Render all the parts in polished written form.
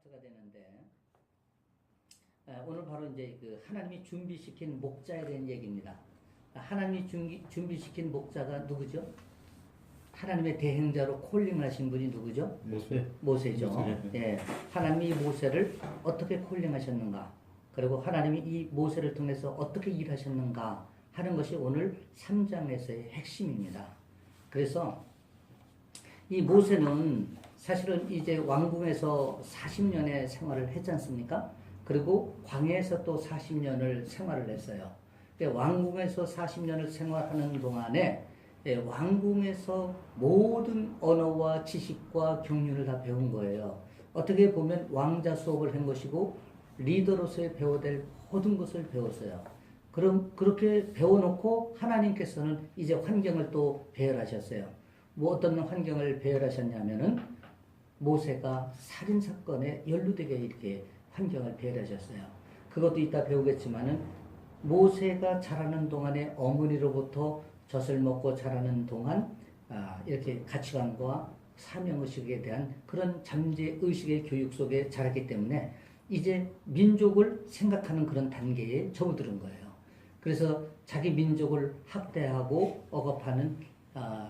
파트가 되는데 오늘 바로 이제 그 하나님이 준비시킨 목자에 대한 얘기입니다. 하나님이 준비시킨 목자가 누구죠? 하나님의 대행자로 콜링을 하신 분이 누구죠? 모세죠. 예, 하나님이 모세를 어떻게 콜링하셨는가, 그리고 하나님이 이 모세를 통해서 어떻게 일하셨는가 하는 것이 오늘 3장에서의 핵심입니다. 그래서 이 모세는 사실은 이제 왕궁에서 40년의 생활을 했지 않습니까? 그리고 광야에서 또 40년을 생활을 했어요. 왕궁에서 40년을 생활하는 동안에 왕궁에서 모든 언어와 지식과 경륜을 다 배운 거예요. 어떻게 보면 왕자 수업을 한 것이고 리더로서의 배워야 될 모든 것을 배웠어요. 그럼 그렇게 배워놓고 하나님께서는 이제 환경을 또 배열하셨어요. 뭐 어떤 환경을 배열하셨냐면은 모세가 살인사건에 연루되게 이렇게 환경을 배열하셨어요. 그것도 이따 배우겠지만은 모세가 자라는 동안에 어머니로부터 젖을 먹고 자라는 동안 이렇게 가치관과 사명의식에 대한 그런 잠재의식의 교육 속에 자랐기 때문에 이제 민족을 생각하는 그런 단계에 접어드는 거예요. 그래서 자기 민족을 학대하고 억압하는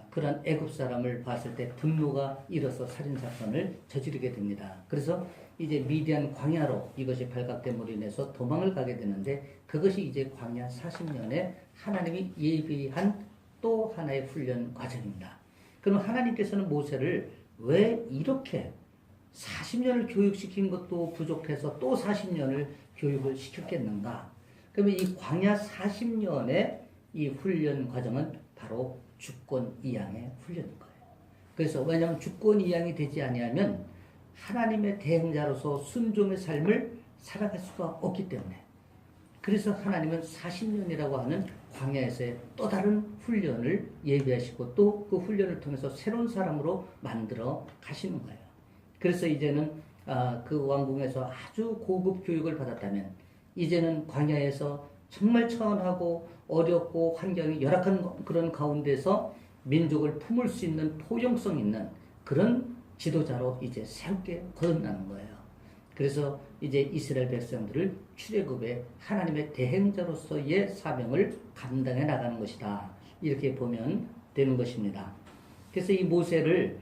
그런 애굽 사람을 봤을 때 분노가 일어서 살인사건을 저지르게 됩니다. 그래서 이제 미디안 광야로 이것이 발각됨으로 인해서 도망을 가게 되는데 그것이 이제 광야 40년에 하나님이 예비한 또 하나의 훈련 과정입니다. 그럼 하나님께서는 모세를 왜 이렇게 40년을 교육시킨 것도 부족해서 또 40년을 교육을 시켰겠는가? 그러면 이 광야 40년의 이 훈련 과정은 바로 주권 이양의 훈련인 거예요. 그래서 왜냐하면 주권 이양이 되지 아니하면 하나님의 대행자로서 순종의 삶을 살아갈 수가 없기 때문에, 그래서 하나님은 40년이라고 하는 광야에서의 또 다른 훈련을 예비하시고 또 그 훈련을 통해서 새로운 사람으로 만들어 가시는 거예요. 그래서 이제는 그 왕궁에서 아주 고급 교육을 받았다면 이제는 광야에서 정말 천하고 어렵고 환경이 열악한 그런 가운데서 민족을 품을 수 있는 포용성 있는 그런 지도자로 이제 새롭게 거듭나는 거예요. 그래서 이제 이스라엘 백성들을 출애굽의 하나님의 대행자로서의 사명을 감당해 나가는 것이다. 이렇게 보면 되는 것입니다. 그래서 이 모세를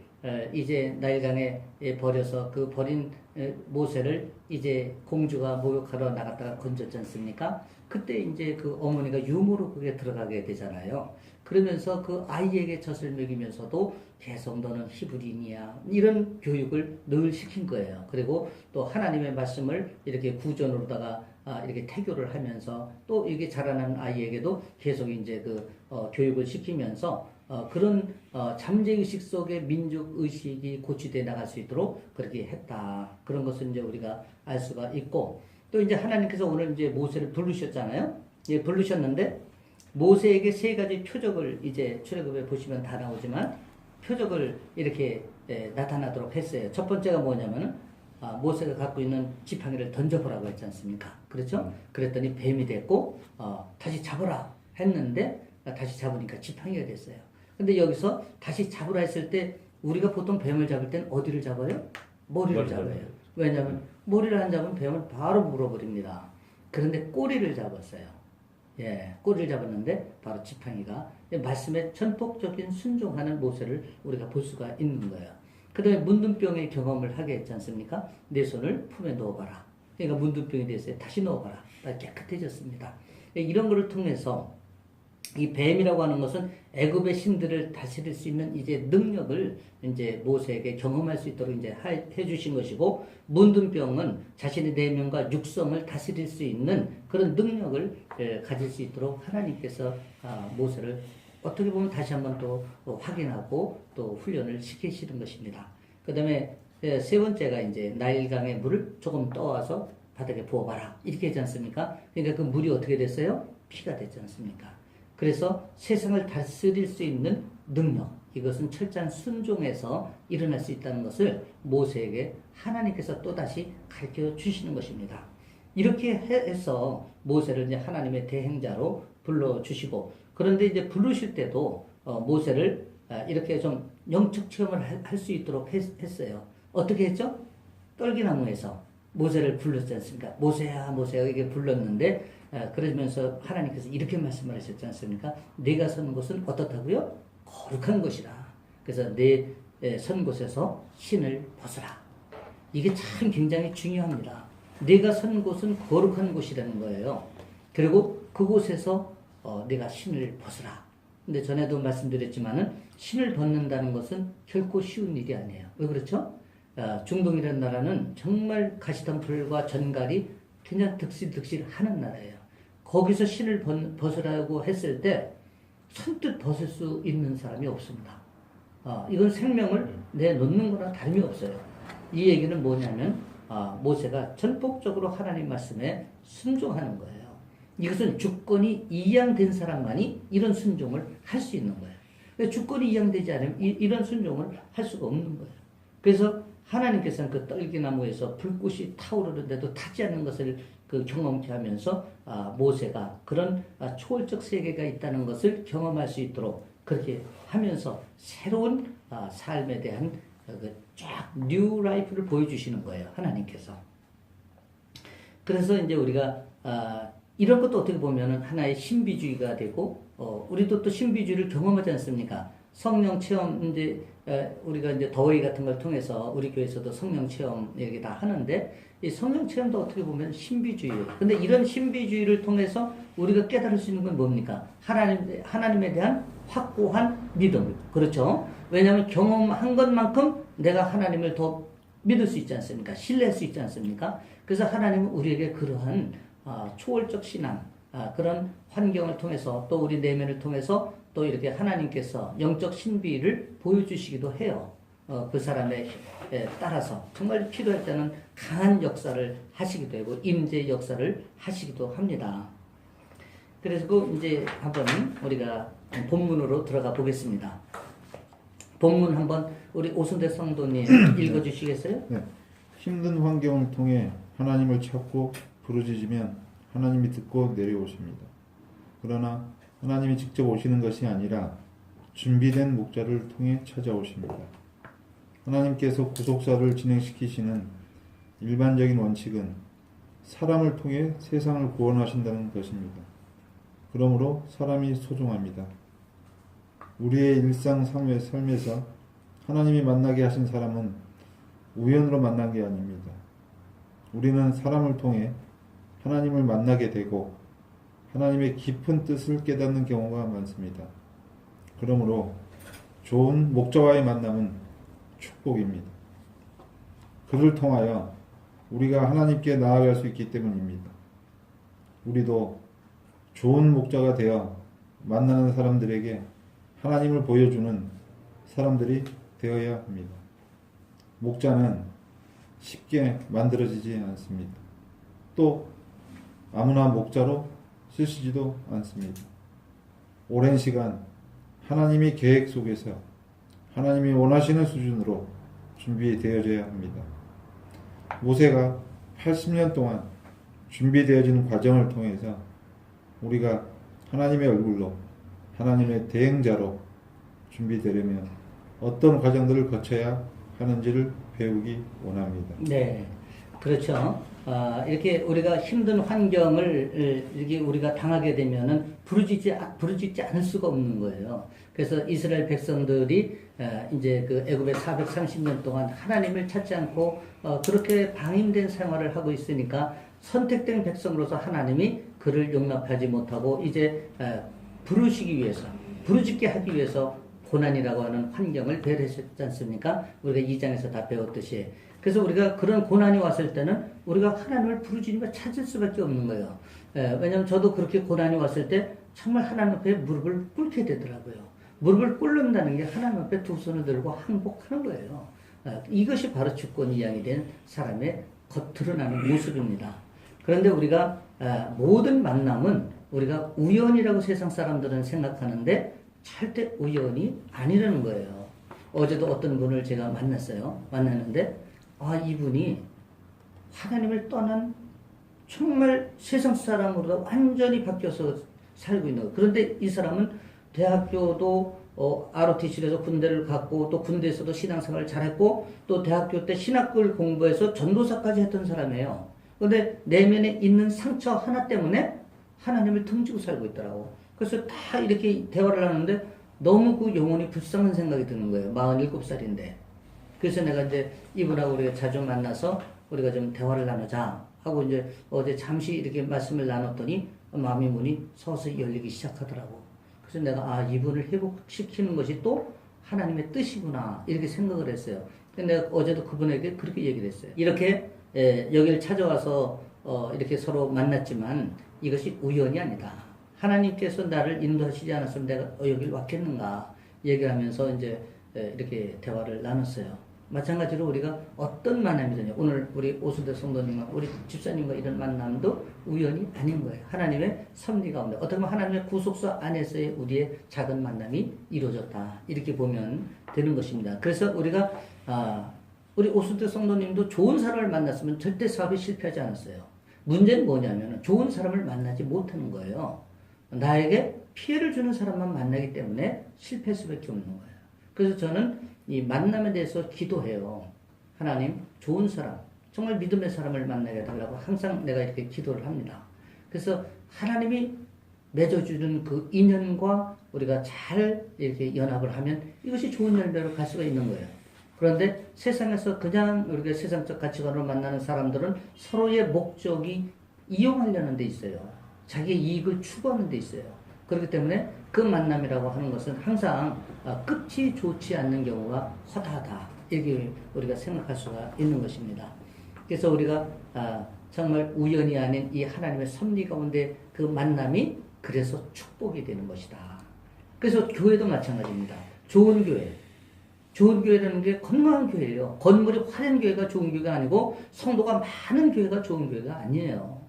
이제 나일강에 버려서 그 버린 모세를 이제 공주가 목욕하러 나갔다가 건졌지 않습니까? 그때 이제 그 어머니가 유모로 그게 들어가게 되잖아요. 그러면서 그 아이에게 젖을 먹이면서도 계속 너는 히브리인이야, 이런 교육을 늘 시킨 거예요. 그리고 또 하나님의 말씀을 이렇게 구전으로다가 이렇게 태교를 하면서 또 이게 자라나는 아이에게도 계속 이제 그 교육을 시키면서 그런 잠재의식 속에 민족의식이 고취되어 나갈 수 있도록 그렇게 했다. 그런 것을 이제 우리가 알 수가 있고, 또 이제 하나님께서 오늘 이제 모세를 부르셨잖아요. 예, 부르셨는데 모세에게 세 가지 표적을 이제 출애굽에 보시면 다 나오지만 표적을 이렇게 나타나도록 했어요. 첫 번째가 뭐냐면은 모세가 갖고 있는 지팡이를 던져보라고 했지 않습니까? 그렇죠? 그랬더니 뱀이 됐고 다시 잡으라 했는데 다시 잡으니까 지팡이가 됐어요. 근데 여기서 다시 잡으라 했을 때 우리가 보통 뱀을 잡을 땐 어디를 잡아요? 머리를 잡아요. 왜냐하면 머리를 안 잡으면 뱀을 바로 물어버립니다. 그런데 꼬리를 잡았어요. 예, 꼬리를 잡았는데 바로 지팡이가 말씀에 전폭적인 순종하는 모세를 우리가 볼 수가 있는 거예요. 그 다음에 문둥병의 경험을 하게 했지 않습니까? 내 손을 품에 넣어봐라. 그러니까 문둥병이 됐어요. 다시 넣어봐라. 깨끗해졌습니다. 이런 거를 통해서 이 뱀이라고 하는 것은 애굽의 신들을 다스릴 수 있는 이제 능력을 이제 모세에게 경험할 수 있도록 이제 해 주신 것이고, 문둥병은 자신의 내면과 육성을 다스릴 수 있는 그런 능력을 가질 수 있도록 하나님께서 모세를 어떻게 보면 다시 한번 또 확인하고 또 훈련을 시키시는 것입니다. 그 다음에 세 번째가 이제 나일강의 물을 조금 떠와서 바닥에 부어봐라. 이렇게 하지 않습니까? 그러니까 그 물이 어떻게 됐어요? 피가 됐지 않습니까? 그래서 세상을 다스릴 수 있는 능력, 이것은 철저한 순종에서 일어날 수 있다는 것을 모세에게 하나님께서 또다시 가르쳐 주시는 것입니다. 이렇게 해서 모세를 이제 하나님의 대행자로 불러주시고, 그런데 이제 부르실 때도 모세를 이렇게 좀 영적 체험을 할 수 있도록 했어요. 어떻게 했죠? 떨기나무에서 모세를 불렀지 않습니까? 모세야 모세야 이게 불렀는데 그러면서 하나님께서 이렇게 말씀을 하셨지 않습니까? 네가 선 곳은 어떻다고요? 거룩한 곳이라. 그래서 네 선 곳에서 신을 벗으라. 이게 참 굉장히 중요합니다. 네가 선 곳은 거룩한 곳이라는 거예요. 그리고 그곳에서 네가 신을 벗으라. 근데 전에도 말씀드렸지만은 신을 벗는다는 것은 결코 쉬운 일이 아니에요. 왜 그렇죠? 중동이라는 나라는 정말 가시덤불과 전갈이 그냥 득실득실 하는 나라예요. 거기서 신을 벗으라고 했을 때 선뜻 벗을 수 있는 사람이 없습니다. 이건 생명을 내놓는 거나 다름이 없어요. 이 얘기는 뭐냐면 모세가 전폭적으로 하나님 말씀에 순종하는 거예요. 이것은 주권이 이양된 사람만이 이런 순종을 할 수 있는 거예요. 주권이 이양되지 않으면 이런 순종을 할 수가 없는 거예요. 그래서 하나님께서는 그 떨기나무에서 불꽃이 타오르는데도 타지 않는 것을 경험케 하면서 모세가 그런 초월적 세계가 있다는 것을 경험할 수 있도록 그렇게 하면서 새로운 삶에 대한 쫙 뉴 라이프를 보여주시는 거예요. 하나님께서. 그래서 이제 우리가 이런 것도 어떻게 보면은 하나의 신비주의가 되고 우리도 또 신비주의를 경험하지 않습니까? 성령 체험 이제 우리가 이제 더웨이 같은 걸 통해서 우리 교회에서도 성령 체험 이렇게 다 하는데 이 성령 체험도 어떻게 보면 신비주의예요. 근데 이런 신비주의를 통해서 우리가 깨달을 수 있는 건 뭡니까? 하나님에 대한 확고한 믿음. 그렇죠? 왜냐하면 경험한 것만큼 내가 하나님을 더 믿을 수 있지 않습니까? 신뢰할 수 있지 않습니까? 그래서 하나님은 우리에게 그러한 초월적 신앙, 그런 환경을 통해서 또 우리 내면을 통해서 또 이렇게 하나님께서 영적 신비를 보여주시기도 해요. 그 사람에 따라서 정말 필요할 때는 강한 역사를 하시기도 하고 임재 역사를 하시기도 합니다. 그래서 이제 한번 우리가 본문으로 들어가 보겠습니다. 본문 한번 우리 오순대 성도님 읽어주시겠어요? 네. 힘든 환경을 통해 하나님을 찾고 부르짖으면 하나님이 듣고 내려오십니다. 그러나 하나님이 직접 오시는 것이 아니라 준비된 목자를 통해 찾아오십니다. 하나님께서 구속사를 진행시키시는 일반적인 원칙은 사람을 통해 세상을 구원하신다는 것입니다. 그러므로 사람이 소중합니다. 우리의 일상 삶에서 하나님이 만나게 하신 사람은 우연으로 만난 게 아닙니다. 우리는 사람을 통해 하나님을 만나게 되고 하나님의 깊은 뜻을 깨닫는 경우가 많습니다. 그러므로 좋은 목자와의 만남은 축복입니다. 그를 통하여 우리가 하나님께 나아갈 수 있기 때문입니다. 우리도 좋은 목자가 되어 만나는 사람들에게 하나님을 보여주는 사람들이 되어야 합니다. 목자는 쉽게 만들어지지 않습니다. 또 아무나 목자로 쓰시지도 않습니다. 오랜 시간 하나님의 계획 속에서 하나님이 원하시는 수준으로 준비되어져야 합니다. 모세가 80년 동안 준비되어지는 과정을 통해서 우리가 하나님의 얼굴로 하나님의 대행자로 준비되려면 어떤 과정들을 거쳐야 하는지를 배우기 원합니다. 네, 그렇죠. 이렇게 우리가 힘든 환경을 이렇게 우리가 당하게 되면은 부르짖지 않을 수가 없는 거예요. 그래서 이스라엘 백성들이 이제 그 애굽에 430년 동안 하나님을 찾지 않고 그렇게 방임된 생활을 하고 있으니까 선택된 백성으로서 하나님이 그를 용납하지 못하고 이제 부르짖게 하기 위해서 고난이라고 하는 환경을 배려했지 않습니까? 우리가 2장에서 다 배웠듯이. 그래서 우리가 그런 고난이 왔을 때는 우리가 하나님을 부르짖으며 찾을 수밖에 없는 거예요. 왜냐하면 저도 그렇게 고난이 왔을 때 정말 하나님 앞에 무릎을 꿇게 되더라고요. 무릎을 꿇는다는 게 하나님 앞에 두 손을 들고 항복하는 거예요. 이것이 바로 주권 이양이 된 사람의 드러나는 모습입니다. 그런데 우리가 모든 만남은 우리가 우연이라고 세상 사람들은 생각하는데 절대 우연이 아니라는 거예요. 어제도 어떤 분을 제가 만났는데 이분이 하나님을 떠난 정말 세상 사람으로 완전히 바뀌어서 살고 있는 거예요. 그런데 이 사람은 대학교도 ROTC에서 군대를 갔고 또 군대에서도 신앙생활을 잘했고 또 대학교 때 신학을 공부해서 전도사까지 했던 사람이에요. 그런데 내면에 있는 상처 하나 때문에 하나님을 등지고 살고 있더라고. 그래서 다 이렇게 대화를 하는데 너무 그 영혼이 불쌍한 생각이 드는 거예요. 47살인데. 그래서 내가 이제 이분하고 우리가 자주 만나서 우리가 좀 대화를 나누자 하고 이제 어제 잠시 이렇게 말씀을 나눴더니 마음의 문이 서서히 열리기 시작하더라고. 그래서 내가 이분을 회복시키는 것이 또 하나님의 뜻이구나 이렇게 생각을 했어요. 근데 내가 어제도 그분에게 그렇게 얘기를 했어요. 이렇게 여기를 찾아와서 이렇게 서로 만났지만 이것이 우연이 아니다. 하나님께서 나를 인도하시지 않았으면 내가 여기를 왔겠는가 얘기하면서 이제 이렇게 대화를 나눴어요. 마찬가지로 우리가 어떤 만남이든지 오늘 우리 오수대 성도님과 우리 집사님과 이런 만남도 우연이 아닌 거예요. 하나님의 섭리 가운데 어떻게 보면 하나님의 구속소 안에서의 우리의 작은 만남이 이루어졌다 이렇게 보면 되는 것입니다. 그래서 우리가 우리 오수대 성도님도 좋은 사람을 만났으면 절대 사업이 실패하지 않았어요. 문제는 뭐냐면 좋은 사람을 만나지 못하는 거예요. 나에게 피해를 주는 사람만 만나기 때문에 실패할 수밖에 없는 거예요. 그래서 저는 이 만남에 대해서 기도해요. 하나님, 좋은 사람, 정말 믿음의 사람을 만나게 해달라고 항상 내가 이렇게 기도를 합니다. 그래서 하나님이 맺어주는 그 인연과 우리가 잘 이렇게 연합을 하면 이것이 좋은 열매로 갈 수가 있는 거예요. 그런데 세상에서 그냥 우리가 세상적 가치관으로 만나는 사람들은 서로의 목적이 이용하려는 데 있어요. 자기의 이익을 추구하는 데 있어요. 그렇기 때문에 그 만남이라고 하는 것은 항상 끝이 좋지 않는 경우가 허다하다 이렇게 우리가 생각할 수가 있는 것입니다. 그래서 우리가 정말 우연이 아닌 이 하나님의 섭리 가운데 그 만남이 그래서 축복이 되는 것이다. 그래서 교회도 마찬가지입니다. 좋은 교회라는 게 건강한 교회예요. 건물이 화려한 교회가 좋은 교회가 아니고 성도가 많은 교회가 좋은 교회가 아니에요.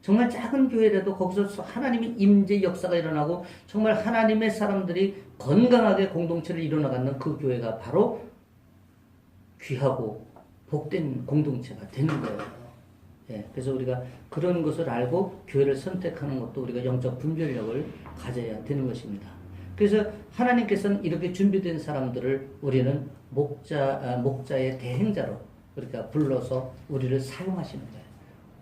정말 작은 교회라도 거기서 하나님의 임재 역사가 일어나고 정말 하나님의 사람들이 건강하게 공동체를 이뤄나가는 그 교회가 바로 귀하고 복된 공동체가 되는 거예요. 그래서 우리가 그런 것을 알고 교회를 선택하는 것도 우리가 영적 분별력을 가져야 되는 것입니다. 그래서 하나님께서는 이렇게 준비된 사람들을 우리는 목자의 대행자로 그러니까 불러서 우리를 사용하시는 거예요.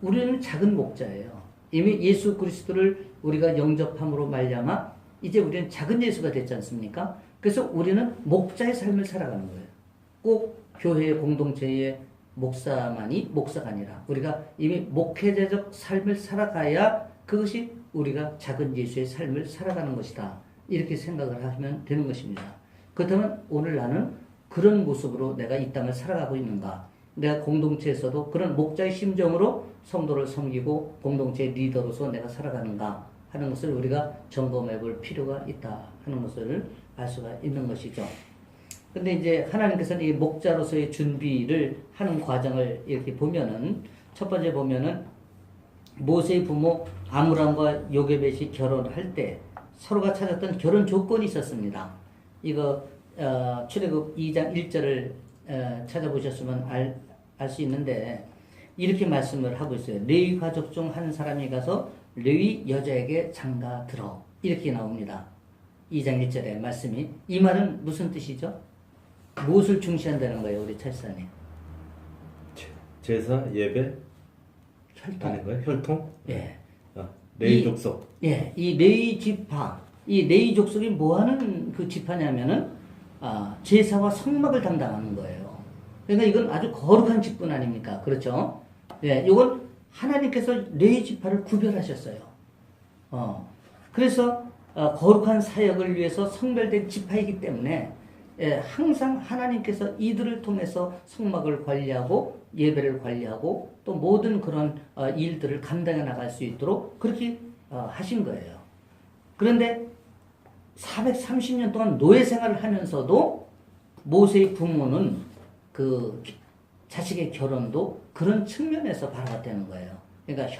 우리는 작은 목자예요. 이미 예수 그리스도를 우리가 영접함으로 말미암아 이제 우리는 작은 예수가 됐지 않습니까? 그래서 우리는 목자의 삶을 살아가는 거예요. 꼭 교회의 공동체의 목사만이 목사가 아니라 우리가 이미 목회자적 삶을 살아가야 그것이 우리가 작은 예수의 삶을 살아가는 것이다. 이렇게 생각을 하면 되는 것입니다. 그렇다면 오늘 나는 그런 모습으로 내가 이 땅을 살아가고 있는가? 내가 공동체에서도 그런 목자의 심정으로 성도를 섬기고 공동체의 리더로서 내가 살아가는가 하는 것을 우리가 점검해 볼 필요가 있다 하는 것을 알 수가 있는 것이죠. 근데 이제 하나님께서는 이 목자로서의 준비를 하는 과정을 이렇게 보면은 첫 번째 보면은 모세의 부모 아므람과 요게벳이 결혼할 때 서로가 찾았던 결혼 조건이 있었습니다. 이거 출애굽 2장 1절을 찾아보셨으면 알 수 있는데 이렇게 말씀을 하고 있어요. 레위 가족 중 한 사람이 가서 레위 여자에게 장가 들어 이렇게 나옵니다. 2장 1절의 말씀이 이 말은 무슨 뜻이죠? 무엇을 중시한다는 거예요, 우리 철사님? 제사, 예배, 혈통. 아닌가요? 혈통? 예. 레위 족속. 예, 이 레위 지파, 이 레위 족속이 뭐하는 그 지파냐면은 제사와 성막을 담당하는 거예요. 그러니까 이건 아주 거룩한 직분 아닙니까? 그렇죠? 예, 이건 하나님께서 레위 지파를 구별하셨어요. 그래서 거룩한 사역을 위해서 성별된 지파이기 때문에 항상 하나님께서 이들을 통해서 성막을 관리하고 예배를 관리하고 또 모든 그런 일들을 감당해 나갈 수 있도록 그렇게 하신 거예요. 그런데 430년 동안 노예 생활을 하면서도 모세의 부모는 그 자식의 결혼도 그런 측면에서 바라봤다는 거예요. 그러니까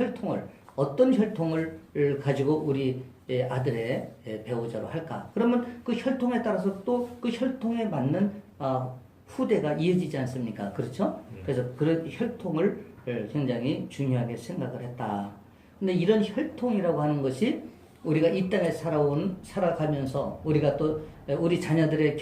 어떤 혈통을 가지고 우리 아들의 배우자로 할까? 그러면 그 혈통에 따라서 또 그 혈통에 맞는 후대가 이어지지 않습니까? 그렇죠? 그래서 그런 혈통을 굉장히 중요하게 생각을 했다. 근데 이런 혈통이라고 하는 것이 우리가 이 땅에 살아가면서 우리가 또 우리 자녀들의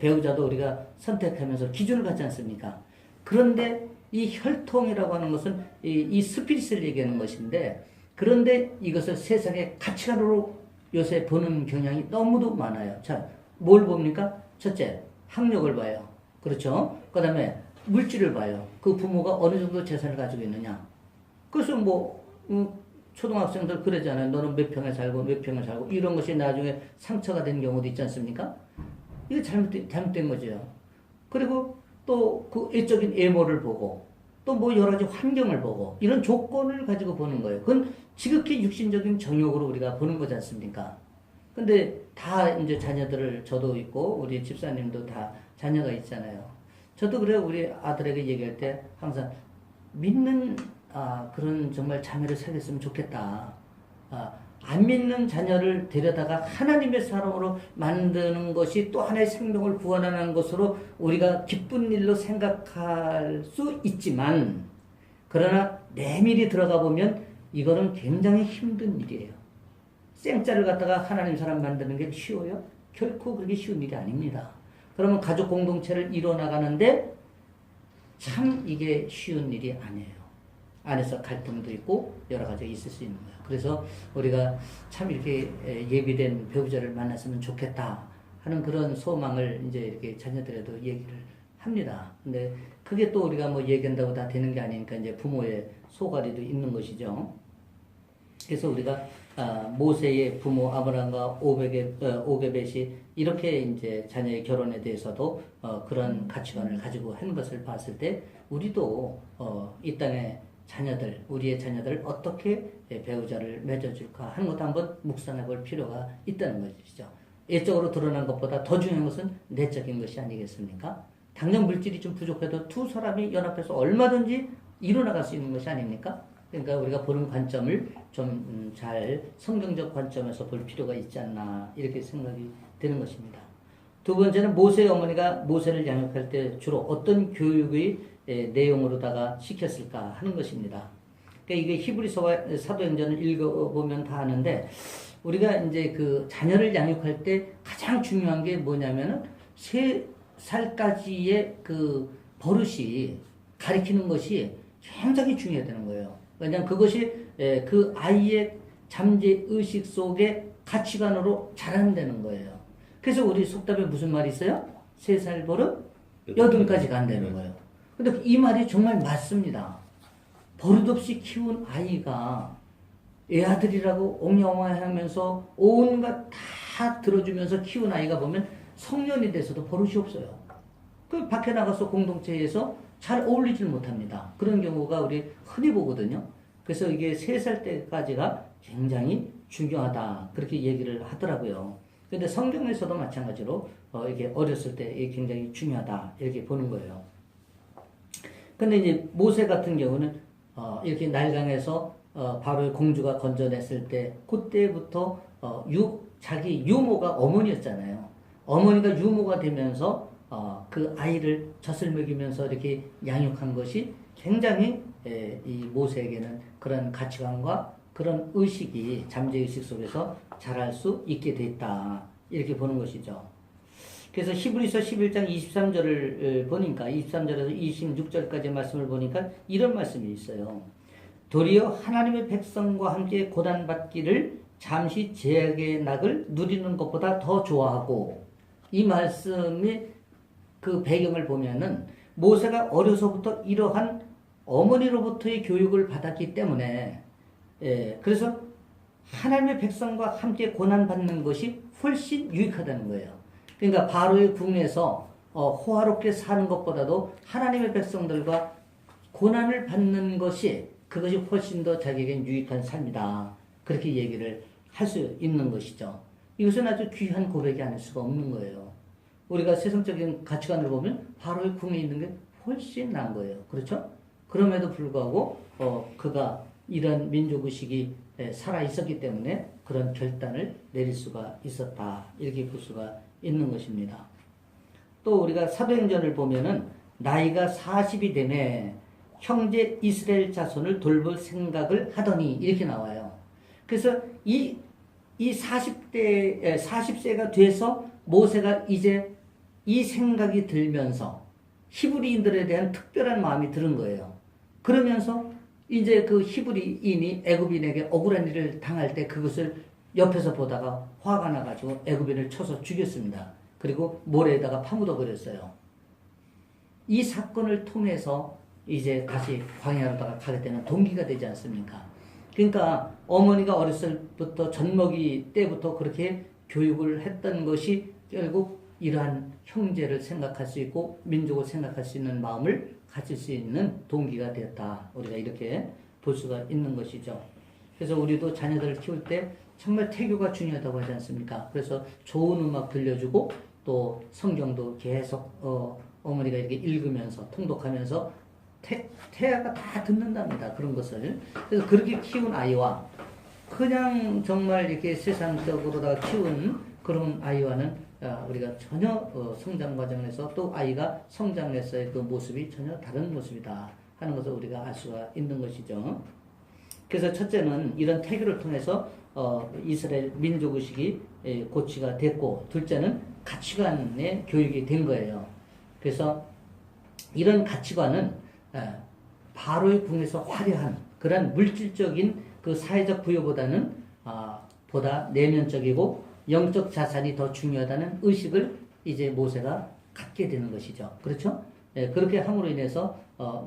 배우자도 우리가 선택하면서 기준을 갖지 않습니까? 그런데 이 혈통이라고 하는 것은 이 스피릿을 얘기하는 것인데, 그런데 이것을 세상의 가치관으로 요새 보는 경향이 너무도 많아요. 자, 뭘 봅니까? 첫째, 학력을 봐요. 그렇죠? 그 다음에 물질을 봐요. 그 부모가 어느 정도 재산을 가지고 있느냐. 그래서 초등학생들 그러잖아요. 너는 몇 평에 살고 몇 평에 살고, 이런 것이 나중에 상처가 되는 경우도 있지 않습니까? 이게 잘못된 거죠. 그리고 또 그 외적인 외모를 보고, 또 뭐 여러 가지 환경을 보고, 이런 조건을 가지고 보는 거예요. 그건 지극히 육신적인 정욕으로 우리가 보는 거지 않습니까? 근데 다 이제 자녀들을, 저도 있고 우리 집사님도 다 자녀가 있잖아요. 저도 그래요. 우리 아들에게 얘기할 때 항상 믿는 그런 정말 자녀를 살렸으면 좋겠다. 안 믿는 자녀를 데려다가 하나님의 사람으로 만드는 것이 또 하나의 생명을 구원하는 것으로 우리가 기쁜 일로 생각할 수 있지만, 그러나 내밀히 들어가 보면 이거는 굉장히 힘든 일이에요. 생짜를 갖다가 하나님 사람 만드는 게 쉬워요? 결코 그렇게 쉬운 일이 아닙니다. 그러면 가족 공동체를 이뤄나가는데 참 이게 쉬운 일이 아니에요. 안에서 갈등도 있고 여러 가지가 있을 수 있는 거예요. 그래서 우리가 참 이렇게 예비된 배우자를 만났으면 좋겠다 하는 그런 소망을 이제 이렇게 자녀들에도 얘기를 합니다. 근데 그게 또 우리가 뭐 얘기한다고 다 되는 게 아니니까 이제 부모의 소갈이도 있는 것이죠. 그래서 우리가 모세의 부모 아브라함과 오베벳이 이렇게 이제 자녀의 결혼에 대해서도 그런 가치관을 가지고 한 것을 봤을 때, 우리도 이 땅에 우리의 자녀들을 어떻게 배우자를 맺어줄까 하는 것도 한번 묵상해 볼 필요가 있다는 것이죠. 외적으로 드러난 것보다 더 중요한 것은 내적인 것이 아니겠습니까? 당장 물질이 좀 부족해도 두 사람이 연합해서 얼마든지 이뤄나갈 수 있는 것이 아닙니까? 그러니까 우리가 보는 관점을 좀 잘 성경적 관점에서 볼 필요가 있지 않나, 이렇게 생각이 드는 것입니다. 두 번째는 모세의 어머니가 모세를 양육할 때 주로 어떤 교육의 내용으로다가 시켰을까 하는 것입니다. 그러니까 이게 히브리서와 사도행전을 읽어보면 다 아는데, 우리가 이제 그 자녀를 양육할 때 가장 중요한 게 뭐냐면은 3살까지의 그 버릇이 가리키는 것이 굉장히 중요하다는 거예요. 왜냐하면 그것이 그 아이의 잠재 의식 속에 가치관으로 자란다는 거예요. 그래서 우리 속담에 무슨 말이 있어요? 3살 버릇 8까지 간다는 거예요. 근데 이 말이 정말 맞습니다. 버릇없이 키운 아이가, 애아들이라고 옹야옹야하면서 온갖 다 들어주면서 키운 아이가 보면 성년이 돼서도 버릇이 없어요. 그 밖에 나가서 공동체에서 잘 어울리질 못합니다. 그런 경우가 우리 흔히 보거든요. 그래서 이게 3살 때까지가 굉장히 중요하다, 그렇게 얘기를 하더라고요. 근데 성경에서도 마찬가지로 이게 어렸을 때 이게 굉장히 중요하다, 이렇게 보는 거예요. 근데 이제 모세 같은 경우는 이렇게 날강에서 바로의 공주가 건져냈을 때, 그때부터 자기 유모가 어머니였잖아요. 어머니가 유모가 되면서 그 아이를 젖을 먹이면서 이렇게 양육한 것이 굉장히 이 모세에게는 그런 가치관과 그런 의식이 잠재의식 속에서 자랄 수 있게 됐다, 이렇게 보는 것이죠. 그래서 히브리서 11장 23절을 보니까, 23절에서 26절까지 말씀을 보니까 이런 말씀이 있어요. 도리어 하나님의 백성과 함께 고난받기를 잠시 제약의 낙을 누리는 것보다 더 좋아하고, 이 말씀의 그 배경을 보면은 모세가 어려서부터 이러한 어머니로부터의 교육을 받았기 때문에, 그래서 하나님의 백성과 함께 고난받는 것이 훨씬 유익하다는 거예요. 그러니까 바로의 궁에서 호화롭게 사는 것보다도 하나님의 백성들과 고난을 받는 것이, 그것이 훨씬 더 자기에겐 유익한 삶이다, 그렇게 얘기를 할 수 있는 것이죠. 이것은 아주 귀한 고백이 아닐 수가 없는 거예요. 우리가 세상적인 가치관을 보면 바로의 궁에 있는 게 훨씬 나은 거예요. 그렇죠? 그럼에도 불구하고 그가 이런 민족의식이 살아 있었기 때문에 그런 결단을 내릴 수가 있었다, 이렇게 볼 수가 있는 것입니다. 또 우리가 사도행전을 보면은 나이가 40이 되매 형제 이스라엘 자손을 돌볼 생각을 하더니, 이렇게 나와요. 그래서 이 이 40세가 돼서 모세가 이제 이 생각이 들면서 히브리인들에 대한 특별한 마음이 드는 거예요. 그러면서 이제 그 히브리인이 애굽인에게 억울한 일을 당할 때 그것을 옆에서 보다가 화가 나가지고 애굽인을 쳐서 죽였습니다. 그리고 모래에다가 파묻어 버렸어요. 이 사건을 통해서 이제 다시 광야로다가 가게 되는 동기가 되지 않습니까? 그러니까 어머니가 어렸을 때부터 젖먹이 때부터 그렇게 교육을 했던 것이 결국 이러한 형제를 생각할 수 있고 민족을 생각할 수 있는 마음을 가질 수 있는 동기가 되었다. 우리가 이렇게 볼 수가 있는 것이죠. 그래서 우리도 자녀들을 키울 때 정말 태교가 중요하다고 하지 않습니까? 그래서 좋은 음악 들려주고 또 성경도 계속 어머니가 이렇게 읽으면서 통독하면서 태아가 다 듣는답니다. 그런 것을. 그래서 그렇게 키운 아이와 그냥 정말 이렇게 세상적으로다가 키운 그런 아이와는 우리가 전혀 성장 과정에서 또 아이가 성장해서의 그 모습이 전혀 다른 모습이다 하는 것을 우리가 알 수가 있는 것이죠. 그래서 첫째는 이런 태교를 통해서 이스라엘 민족의식이 고취가 됐고, 둘째는 가치관의 교육이 된 거예요. 그래서 이런 가치관은 바로의 궁에서 화려한 그런 물질적인 그 사회적 부여보다는 보다 내면적이고 영적 자산이 더 중요하다는 의식을 이제 모세가 갖게 되는 것이죠. 그렇죠? 그렇게 함으로 인해서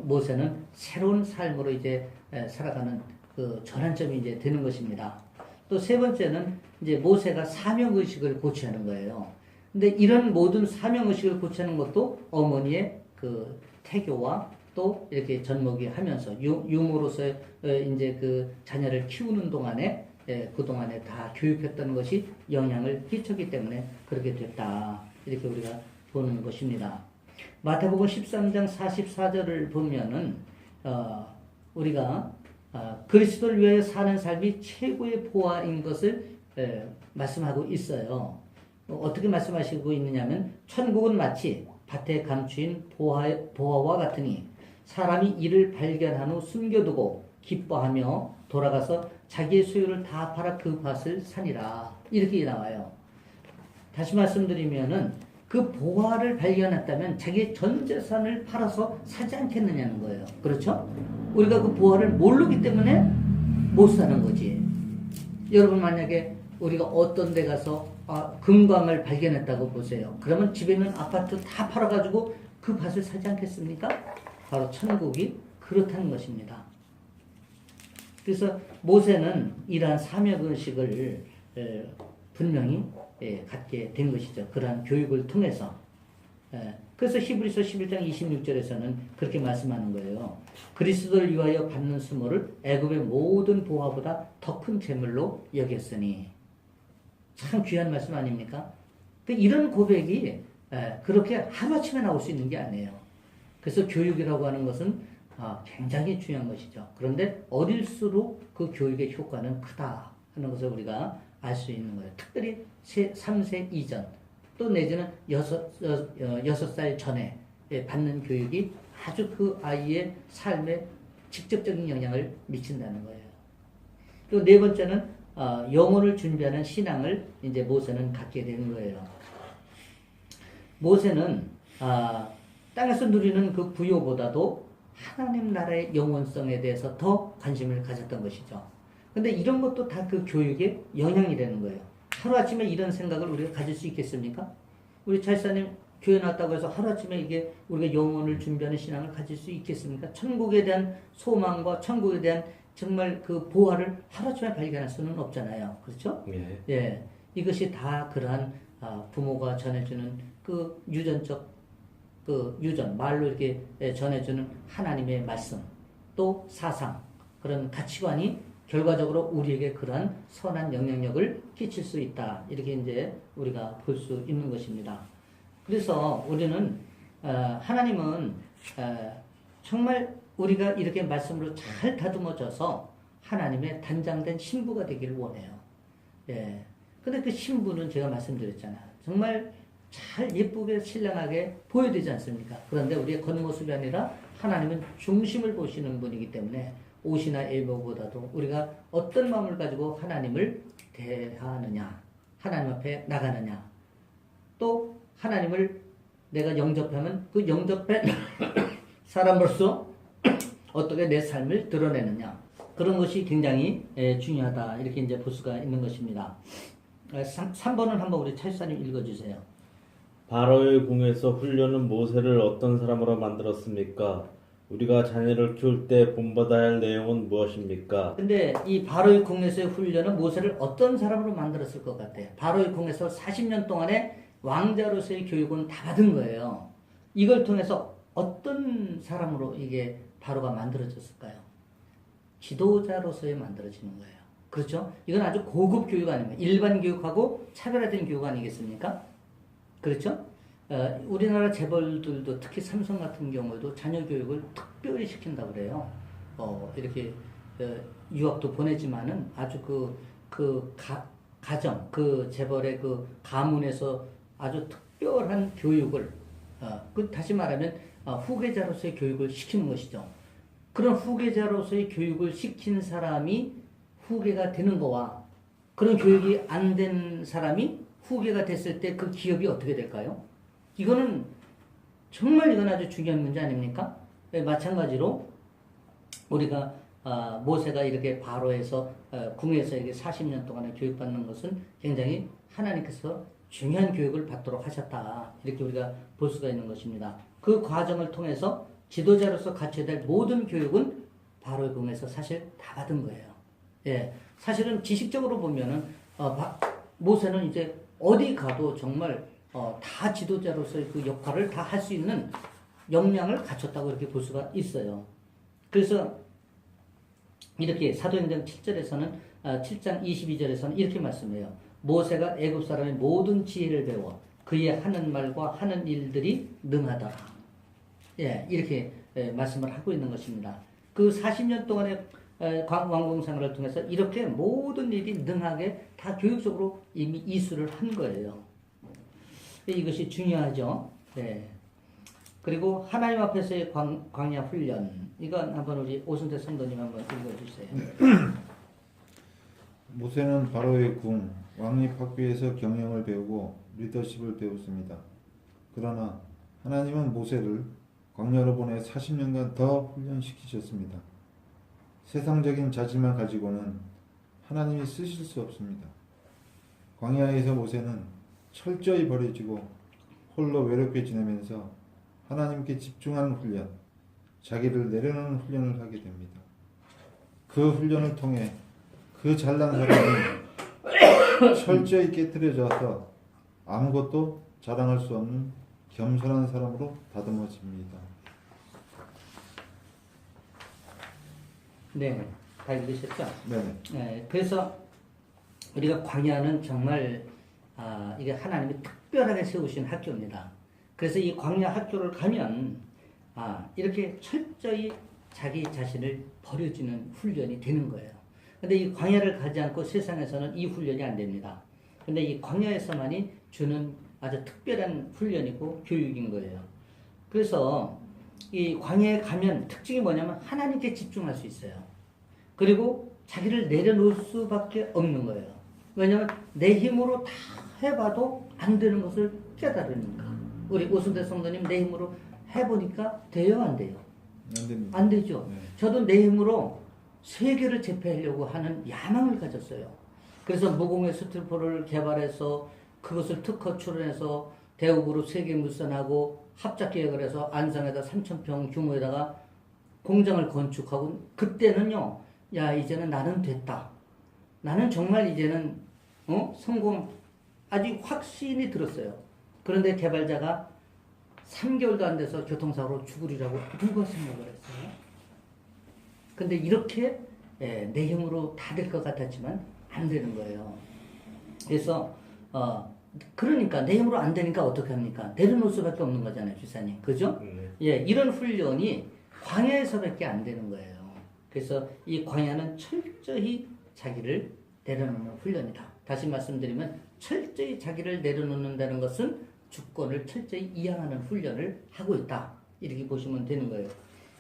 모세는 새로운 삶으로 이제 살아가는 그 전환점이 이제 되는 것입니다. 또 세 번째는 이제 모세가 사명의식을 고취하는 거예요. 근데 이런 모든 사명의식을 고취하는 것도 어머니의 그 태교와 또 이렇게 젖먹이 하면서 유모로서 이제 그 자녀를 키우는 동안에 그동안에 다 교육했던 것이 영향을 끼쳤기 때문에 그렇게 됐다. 이렇게 우리가 보는 것입니다. 마태복음 13장 44절을 보면은 우리가 그리스도를 위하여 사는 삶이 최고의 보화인 것을 말씀하고 있어요. 어떻게 말씀하시고 있느냐면 천국은 마치 밭에 감추인 보화와 같으니 사람이 이를 발견한 후 숨겨두고 기뻐하며 돌아가서 자기의 소유를 다 팔아 그 밭을 사니라. 이렇게 나와요. 다시 말씀드리면은 그 보화를 발견했다면 자기의 전 재산을 팔아서 사지 않겠느냐는 거예요. 그렇죠? 우리가 그 보화를 모르기 때문에 못 사는 거지. 여러분 만약에 우리가 어떤 데 가서 금광을 발견했다고 보세요. 그러면 집에 있는 아파트 다 팔아가지고 그 밭을 사지 않겠습니까? 바로 천국이 그렇다는 것입니다. 그래서 모세는 이러한 사명의식을 분명히 갖게 된 것이죠. 그러한 교육을 통해서. 그래서 히브리서 11장 26절에서는 그렇게 말씀하는 거예요. 그리스도를 위하여 받는 수모를 애굽의 모든 보화보다 더 큰 재물로 여겼으니. 참 귀한 말씀 아닙니까? 이런 고백이 그렇게 하루아침에 나올 수 있는 게 아니에요. 그래서 교육이라고 하는 것은 굉장히 중요한 것이죠. 그런데 어릴수록 그 교육의 효과는 크다 하는 것을 우리가 알 수 있는 거예요. 특별히 3세 이전 또 내지는 6살 전에 받는 교육이 아주 그 아이의 삶에 직접적인 영향을 미친다는 거예요. 또 네 번째는 영혼을 준비하는 신앙을 이제 모세는 갖게 되는 거예요. 모세는 땅에서 누리는 그 부요보다도 하나님 나라의 영원성에 대해서 더 관심을 가졌던 것이죠. 근데 이런 것도 다 그 교육의 영향이 되는 거예요. 하루아침에 이런 생각을 우리가 가질 수 있겠습니까? 우리 차이사님 교회 나왔다고 해서 하루아침에 이게 우리가 영혼을 준비하는 신앙을 가질 수 있겠습니까? 천국에 대한 소망과 천국에 대한 정말 그 보화를 하루아침에 발견할 수는 없잖아요. 그렇죠? 예. 예. 이것이 다 그러한 부모가 전해주는 그 유전적 그 유전, 말로 이렇게 전해주는 하나님의 말씀, 또 사상, 그런 가치관이 결과적으로 우리에게 그러한 선한 영향력을 끼칠 수 있다. 이렇게 이제 우리가 볼 수 있는 것입니다. 그래서 우리는, 하나님은, 정말 우리가 이렇게 말씀으로 잘 다듬어져서 하나님의 단장된 신부가 되기를 원해요. 예. 근데 그 신부는 제가 말씀드렸잖아요. 정말 잘 예쁘게 신랑하게 보여야 되지 않습니까? 그런데 우리의 겉모습이 아니라 하나님은 중심을 보시는 분이기 때문에 옷이나 예보보다도 우리가 어떤 마음을 가지고 하나님을 대하느냐, 하나님 앞에 나가느냐, 또 하나님을 내가 영접하면 그 영접한 사람으로서 어떻게 내 삶을 드러내느냐, 그런 것이 굉장히 중요하다, 이렇게 이제 볼 수가 있는 것입니다. 3번을 한번 우리 차유사님 읽어주세요. 바로의 궁에서 훈련은 모세를 어떤 사람으로 만들었습니까? 우리가 자녀를 키울 때 본받아야 할 내용은 무엇입니까? 근데 이 바로의 궁에서의 훈련은 모세를 어떤 사람으로 만들었을 것 같아요? 바로의 궁에서 40년 동안의 왕자로서의 교육은 다 받은 거예요. 이걸 통해서 어떤 사람으로 이게 바로가 만들어졌을까요? 지도자로서의 만들어지는 거예요. 그렇죠? 이건 아주 고급 교육 아닙니까? 일반 교육하고 차별화된 교육 아니겠습니까? 그렇죠? 우리나라 재벌들도 특히 삼성 같은 경우에도 자녀 교육을 특별히 시킨다고 그래요. 이렇게 유학도 보내지만은 아주 가정, 그 재벌의 그 가문에서 아주 특별한 교육을, 다시 말하면 후계자로서의 교육을 시키는 것이죠. 그런 후계자로서의 교육을 시킨 사람이 후계가 되는 거와 그런 교육이 안 된 사람이 후계가 됐을 때 그 기업이 어떻게 될까요? 이거는 정말 이건 아주 중요한 문제 아닙니까? 마찬가지로 우리가 모세가 이렇게 바로에서 궁에서 이렇게 40년 동안에 교육받는 것은 굉장히 하나님께서 중요한 교육을 받도록 하셨다, 이렇게 우리가 볼 수가 있는 것입니다. 그 과정을 통해서 지도자로서 갖춰야 될 모든 교육은 바로의 궁에서 사실 다 받은 거예요. 예, 사실은 지식적으로 보면은 모세는 이제 어디 가도 정말 다 지도자로서의 그 역할을 다 할 수 있는 역량을 갖췄다고 이렇게 볼 수가 있어요. 그래서 이렇게 사도행전 7절에서는 7장 22절에서는 이렇게 말씀해요. 모세가 애굽 사람의 모든 지혜를 배워 그의 하는 말과 하는 일들이 능하더라. 예, 이렇게 말씀을 하고 있는 것입니다. 그 40년 동안의 왕궁 생활을 통해서 이렇게 모든 일이 능하게 다 교육적으로 이미 이수를 한 거예요. 이것이 중요하죠. 네. 그리고 하나님 앞에서의 광야 훈련, 이건 한번 우리 오승태 성도님 한번 읽어주세요. 모세는 바로의 궁, 왕립 학교에서 경영을 배우고 리더십을 배웠습니다. 그러나 하나님은 모세를 광야로 보내 40년간 더 훈련시키셨습니다. 세상적인 자질만 가지고는 하나님이 쓰실 수 없습니다. 광야에서 모세는 철저히 버려지고 홀로 외롭게 지내면서 하나님께 집중하는 훈련, 자기를 내려놓는 훈련을 하게 됩니다. 그 훈련을 통해 그 잘난 사람이 철저히 깨트려져서 아무것도 자랑할 수 없는 겸손한 사람으로 다듬어집니다. 네, 다 읽으셨죠? 네. 네, 그래서 우리가 광야는 정말 이게 하나님이 특별하게 세우신 학교입니다. 그래서 이 광야 학교를 가면 이렇게 철저히 자기 자신을 버려주는 훈련이 되는 거예요. 근데 이 광야를 가지 않고 세상에서는 이 훈련이 안 됩니다. 근데 이 광야에서만이 주는 아주 특별한 훈련이고 교육인 거예요. 그래서 이 광야에 가면 특징이 뭐냐면 하나님께 집중할 수 있어요. 그리고 자기를 내려놓을 수밖에 없는 거예요. 왜냐하면 내 힘으로 다 해봐도 안 되는 것을 깨달으니까. 우리 오순대 성도님 내 힘으로 해보니까 돼요, 안 돼요? 안 됩니다. 안 되죠. 네. 저도 내 힘으로 세계를 제패하려고 하는 야망을 가졌어요. 그래서 무공해 스틸포를 개발해서 그것을 특허 출원해서 대우그룹 세계물산하고 합작계약을 해서 안산에다 3,000평 규모에다가 공장을 건축하고, 그때는요, 야, 이제는 나는 됐다. 나는 정말 이제는 성공, 아주 확신이 들었어요. 그런데 개발자가 3개월도 안 돼서 교통사고로 죽으리라고 누가 생각을 했어요? 근데 이렇게 내 힘으로 다 될 것 같았지만 안 되는 거예요. 그래서 그러니까 내 힘으로 안 되니까 어떻게 합니까? 내려놓을 수밖에 없는 거잖아요, 주사님. 그죠? 예, 이런 훈련이 광야에서밖에 안 되는 거예요. 그래서 이 광야는 철저히 자기를 내려놓는 훈련이다. 다시 말씀드리면 철저히 자기를 내려놓는다는 것은 주권을 철저히 이양하는 훈련을 하고 있다. 이렇게 보시면 되는 거예요.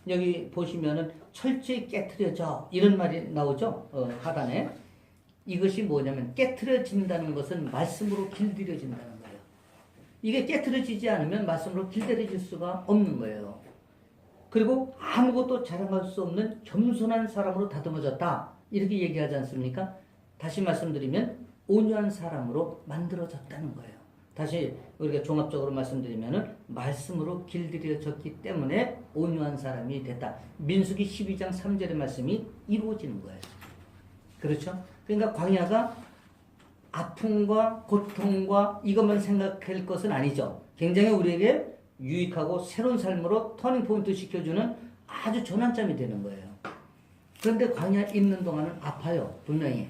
여기 보시면은 철저히 깨트려져 이런 말이 나오죠. 하단에 이것이 뭐냐면 깨트려진다는 것은 말씀으로 길들여진다는 거예요. 이게 깨트려지지 않으면 말씀으로 길들여질 수가 없는 거예요. 그리고 아무것도 자랑할 수 없는 겸손한 사람으로 다듬어졌다. 이렇게 얘기하지 않습니까? 다시 말씀드리면 온유한 사람으로 만들어졌다는 거예요. 다시 우리가 종합적으로 말씀드리면은 말씀으로 길들여졌기 때문에 온유한 사람이 됐다. 민수기 12장 3절의 말씀이 이루어지는 거예요. 그렇죠? 그러니까 광야가 아픔과 고통과 이것만 생각할 것은 아니죠. 굉장히 우리에게 유익하고 새로운 삶으로 터닝포인트 시켜주는 아주 전환점이 되는 거예요. 그런데 광야에 있는 동안은 아파요. 분명히.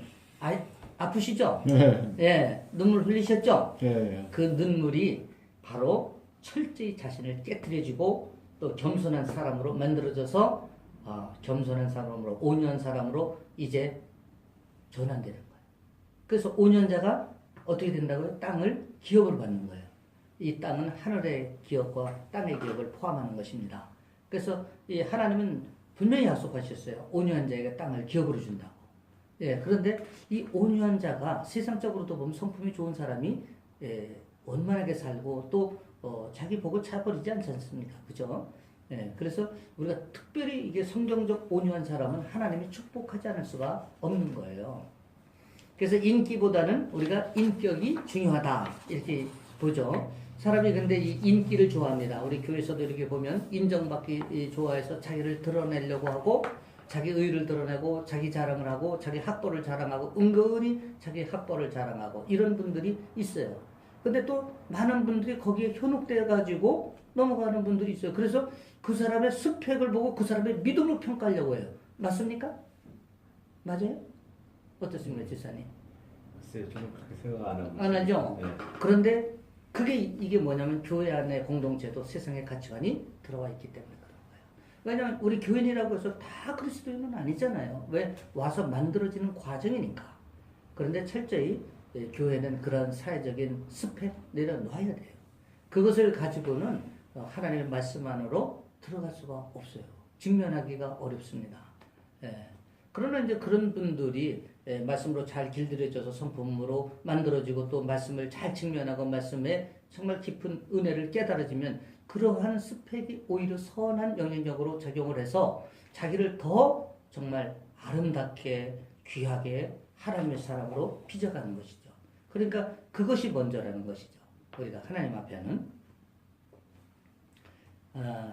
아프시죠? 네. 예, 눈물 흘리셨죠? 네. 그 눈물이 바로 철저히 자신을 깨트려지고 또 겸손한 사람으로 만들어져서 겸손한 사람으로 온유한 사람으로 이제 전환되는 거예요. 그래서 온유한자가 어떻게 된다고요? 땅을 기업으로 받는 거예요. 이 땅은 하늘의 기업과 땅의 기업을 포함하는 것입니다. 그래서 이 하나님은 분명히 약속하셨어요. 온유한 자에게 땅을 기업으로 준다고. 예, 그런데 이 온유한 자가 세상적으로도 보면 성품이 좋은 사람이 원만하게 살고 또 자기 복을 차버리지 않지 않습니까? 그죠? 예, 그래서 우리가 특별히 이게 성경적 온유한 사람은 하나님이 축복하지 않을 수가 없는 거예요. 그래서 인기보다는 우리가 인격이 중요하다 이렇게 보죠. 사람이 근데 이 인기를 좋아합니다. 우리 교회에서도 이렇게 보면 인정받기 좋아해서 자기를 드러내려고 하고 자기 의를 드러내고 자기 자랑을 하고 자기 학벌을 자랑하고 은근히 자기 학벌을 자랑하고 이런 분들이 있어요. 근데 또 많은 분들이 거기에 현혹되어 가지고 넘어가는 분들이 있어요. 그래서 그 사람의 스펙을 보고 그 사람의 믿음을 평가하려고 해요. 맞습니까? 맞아요? 어떻습니까, 지사님? 글쎄요, 저는 그렇게 생각 안 하고 안 하죠? 네. 그런데 이게 뭐냐면 교회 안에 공동체도 세상의 가치관이 들어와 있기 때문에 그런 거예요. 왜냐하면 우리 교인이라고 해서 다 그리스도인은 아니잖아요. 왜? 와서 만들어지는 과정이니까. 그런데 철저히 교회는 그런 사회적인 스펙 내려놔야 돼요. 그것을 가지고는 하나님의 말씀 안으로 들어갈 수가 없어요. 직면하기가 어렵습니다. 예. 그러나 이제 그런 분들이 말씀으로 잘 길들여져서 성품으로 만들어지고 또 말씀을 잘 직면하고 말씀에 정말 깊은 은혜를 깨달아지면 그러한 스펙이 오히려 선한 영향력으로 작용을 해서 자기를 더 정말 아름답게 귀하게 하나님의 사람으로 빚어가는 것이죠. 그러니까 그것이 먼저라는 것이죠. 우리가 하나님 앞에는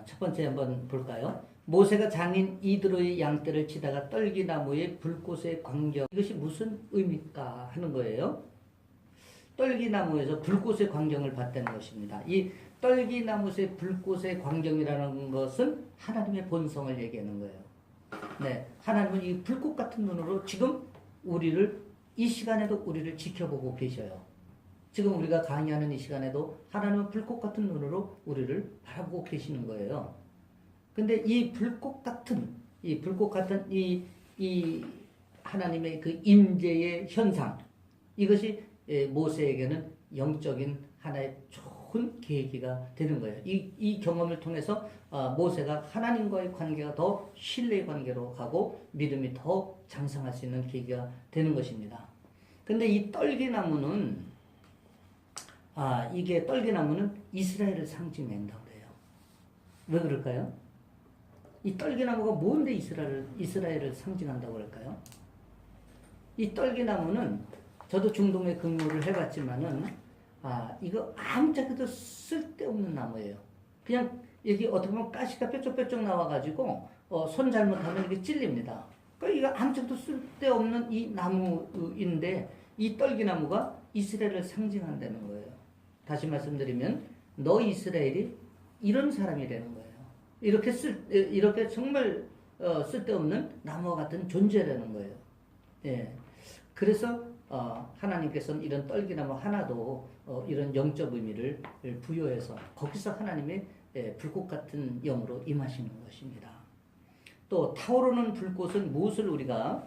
첫 번째 한번 볼까요? 모세가 장인 이드로의 양떼를 치다가 떨기나무의 불꽃의 광경, 이것이 무슨 의미일까 하는 거예요. 떨기나무에서 불꽃의 광경을 봤다는 것입니다. 이 떨기나무의 불꽃의 광경이라는 것은 하나님의 본성을 얘기하는 거예요. 네, 하나님은 이 불꽃 같은 눈으로 지금 우리를 이 시간에도 우리를 지켜보고 계셔요. 지금 우리가 강의하는 이 시간에도 하나님은 불꽃 같은 눈으로 우리를 바라보고 계시는 거예요. 근데 이 불꽃 같은 이 하나님의 그 임재의 현상, 이것이 모세에게는 영적인 하나의 좋은 계기가 되는 거예요. 이 경험을 통해서 모세가 하나님과의 관계가 더 신뢰의 관계로 가고 믿음이 더 장성할 수 있는 계기가 되는 것입니다. 근데 이 떨기나무는 이게 떨기나무는 이스라엘을 상징한다고 그래요. 왜 그럴까요? 이 떨기나무가 뭔데 이스라엘을 상징한다고 할까요? 이 떨기나무는 저도 중동에 근무를 해봤지만은 이거 아무짝에도 쓸데없는 나무예요. 그냥 여기 어떻게 보면 가시가 뾰족뾰족 나와가지고 손 잘못하면 이게 찔립니다. 그러니까 이거 아무짝에도 쓸데없는 이 나무인데 이 떨기나무가 이스라엘을 상징한다는 거예요. 다시 말씀드리면 너 이스라엘이 이런 사람이라는 거예요. 이렇게 정말 쓸데없는 나무와 같은 존재라는 거예요. 예. 그래서 하나님께서는 이런 떨기나무 하나도 이런 영적 의미를 부여해서 거기서 하나님의 불꽃 같은 영으로 임하시는 것입니다. 또 타오르는 불꽃은 무엇을 우리가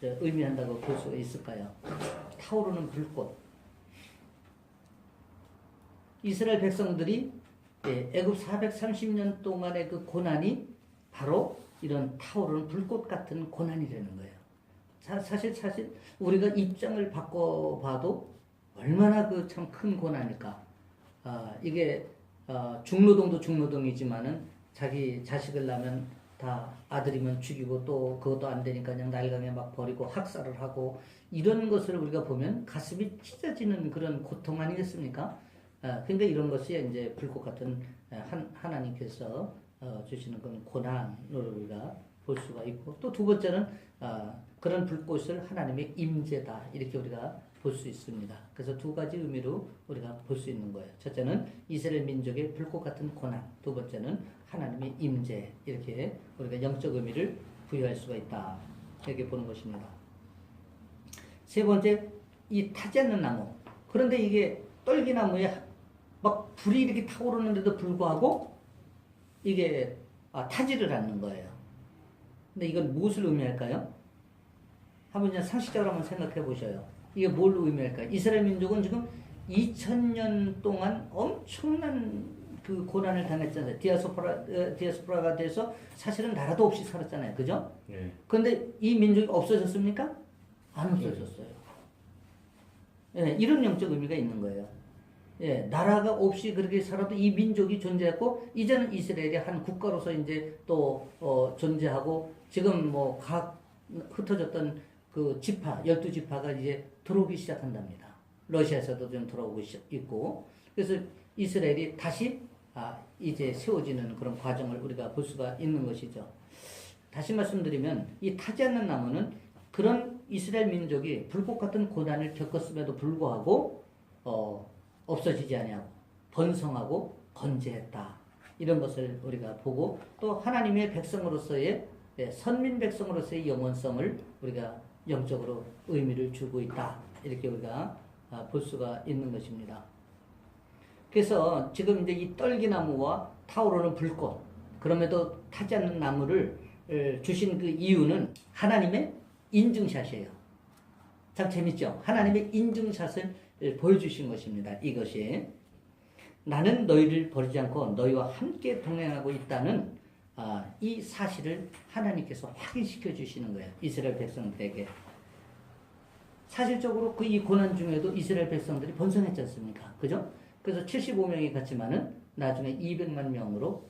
의미한다고 볼 수 있을까요? 타오르는 불꽃. 이스라엘 백성들이 애굽 430년 동안의 그 고난이 바로 이런 타오르는 불꽃 같은 고난이라는 거예요. 사실 우리가 입장을 바꿔봐도 얼마나 그 참 큰 고난일까. 이게 중노동도 중노동이지만은 자기 자식을 낳으면 다 아들이면 죽이고 또 그것도 안 되니까 그냥 날강에 막 버리고 학살을 하고 이런 것을 우리가 보면 가슴이 찢어지는 그런 고통 아니겠습니까? 그러니까 이런 것이 이제 불꽃 같은 하나님께서 주시는 그런 고난으로 우리가 볼 수가 있고 또 두 번째는 그런 불꽃을 하나님의 임재다 이렇게 우리가 볼 수 있습니다. 그래서 두 가지 의미로 우리가 볼 수 있는 거예요. 첫째는 이스라엘 민족의 불꽃 같은 고난, 두 번째는 하나님의 임재 이렇게 우리가 영적 의미를 부여할 수가 있다 이렇게 보는 것입니다. 세 번째 이 타지 않는 나무. 그런데 이게 떨기나무에 막 불이 이렇게 타오르는데도 불구하고 이게 타지를 않는 거예요. 근데 이건 무엇을 의미할까요? 한번 그냥 상식적으로 한번 생각해 보셔요. 이게 뭘 의미할까요? 이스라엘 민족은 지금 2000년 동안 엄청난 그 고난을 당했잖아요. 디아스포라가 돼서 사실은 나라도 없이 살았잖아요. 그죠? 네. 그런데 이 민족이 없어졌습니까? 안 없어졌어요. 예, 이런 영적 의미가 있는 거예요. 예, 나라가 없이 그렇게 살아도 이 민족이 존재했고, 이제는 이스라엘이 한 국가로서 이제 또, 존재하고, 지금 뭐 각 흩어졌던 그 지파, 12지파가 이제 들어오기 시작한답니다. 러시아에서도 좀 들어오고 있고, 그래서 이스라엘이 다시, 이제 세워지는 그런 과정을 우리가 볼 수가 있는 것이죠. 다시 말씀드리면, 이 타지 않는 나무는 그런 이스라엘 민족이 불꽃 같은 고난을 겪었음에도 불구하고, 없어지지 아니하고 번성하고 건재했다. 이런 것을 우리가 보고 또 하나님의 백성으로서의 선민 백성으로서의 영원성을 우리가 영적으로 의미를 주고 있다. 이렇게 우리가 볼 수가 있는 것입니다. 그래서 지금 이제 이 떨기나무와 타오르는 불꽃 그럼에도 타지 않는 나무를 주신 그 이유는 하나님의 인증샷이에요. 참 재밌죠? 하나님의 인증샷을 보여주신 것입니다. 이것이 나는 너희를 버리지 않고 너희와 함께 동행하고 있다는 이 사실을 하나님께서 확인시켜 주시는 거예요. 이스라엘 백성들에게. 사실적으로 그 이 고난 중에도 이스라엘 백성들이 번성했지 않습니까? 그죠? 그래서 75명이 갔지만은 나중에 200만 명으로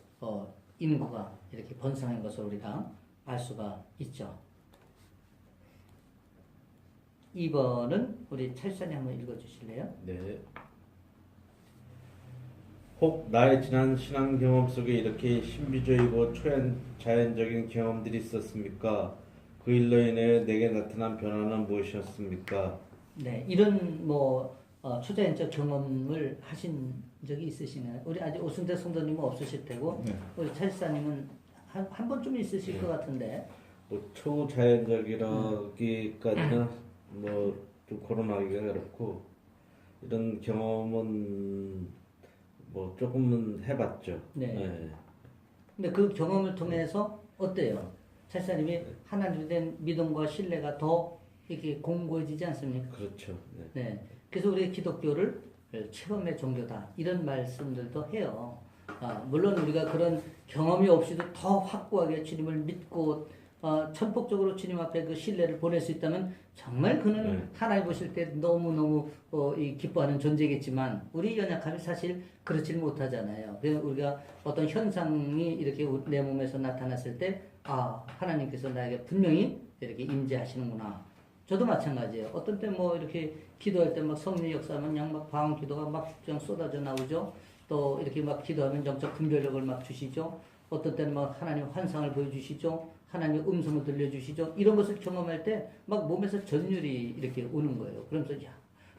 인구가 이렇게 번성한 것을 우리가 알 수가 있죠. 2번은 우리 찰산이 한번 읽어주실래요? 네. 혹 나의 지난 신앙 경험 속에 이렇게 신비적이고 초자연적인 경험들이 있었습니까? 그 일로 인해 내게 나타난 변화는 무엇이었습니까? 네, 이런 뭐 초자연적 경험을 하신 적이 있으시나요? 우리 아직 오순대 성도님은 없으실 테고 네. 우리 찰산님은 한 번쯤 있으실 것 같은데. 뭐 초자연적이라기까지는 뭐 좀 거론하기가 어렵고 이런 경험은 뭐 조금은 해봤죠. 네. 네. 근데 그 경험을 통해서 어때요? 찰사님이 하나님에 대한 믿음과 신뢰가 더 이렇게 공고해지지 않습니까? 그렇죠. 네. 네. 그래서 우리 기독교를 체험의 종교다 이런 말씀들도 해요. 물론 우리가 그런 경험이 없이도 더 확고하게 주님을 믿고 천폭적으로 주님 앞에 그 신뢰를 보낼 수 있다면 정말 그는 하나님 보실 때 너무너무 기뻐하는 존재겠지만 우리 연약함이 사실 그렇지 못하잖아요. 그래서 우리가 어떤 현상이 이렇게 내 몸에서 나타났을 때 하나님께서 나에게 분명히 이렇게 임재하시는구나. 저도 마찬가지예요. 어떤 때 뭐 이렇게 기도할 때 막 성령 역사하면 그냥 막 방언 기도가 막 그냥 쏟아져 나오죠. 또 이렇게 막 기도하면 영적 분별력을 막 주시죠. 어떤 때는 막 하나님 환상을 보여주시죠. 하나님 음성을 들려주시죠. 이런 것을 경험할 때 막 몸에서 전율이 이렇게 오는 거예요. 그러면서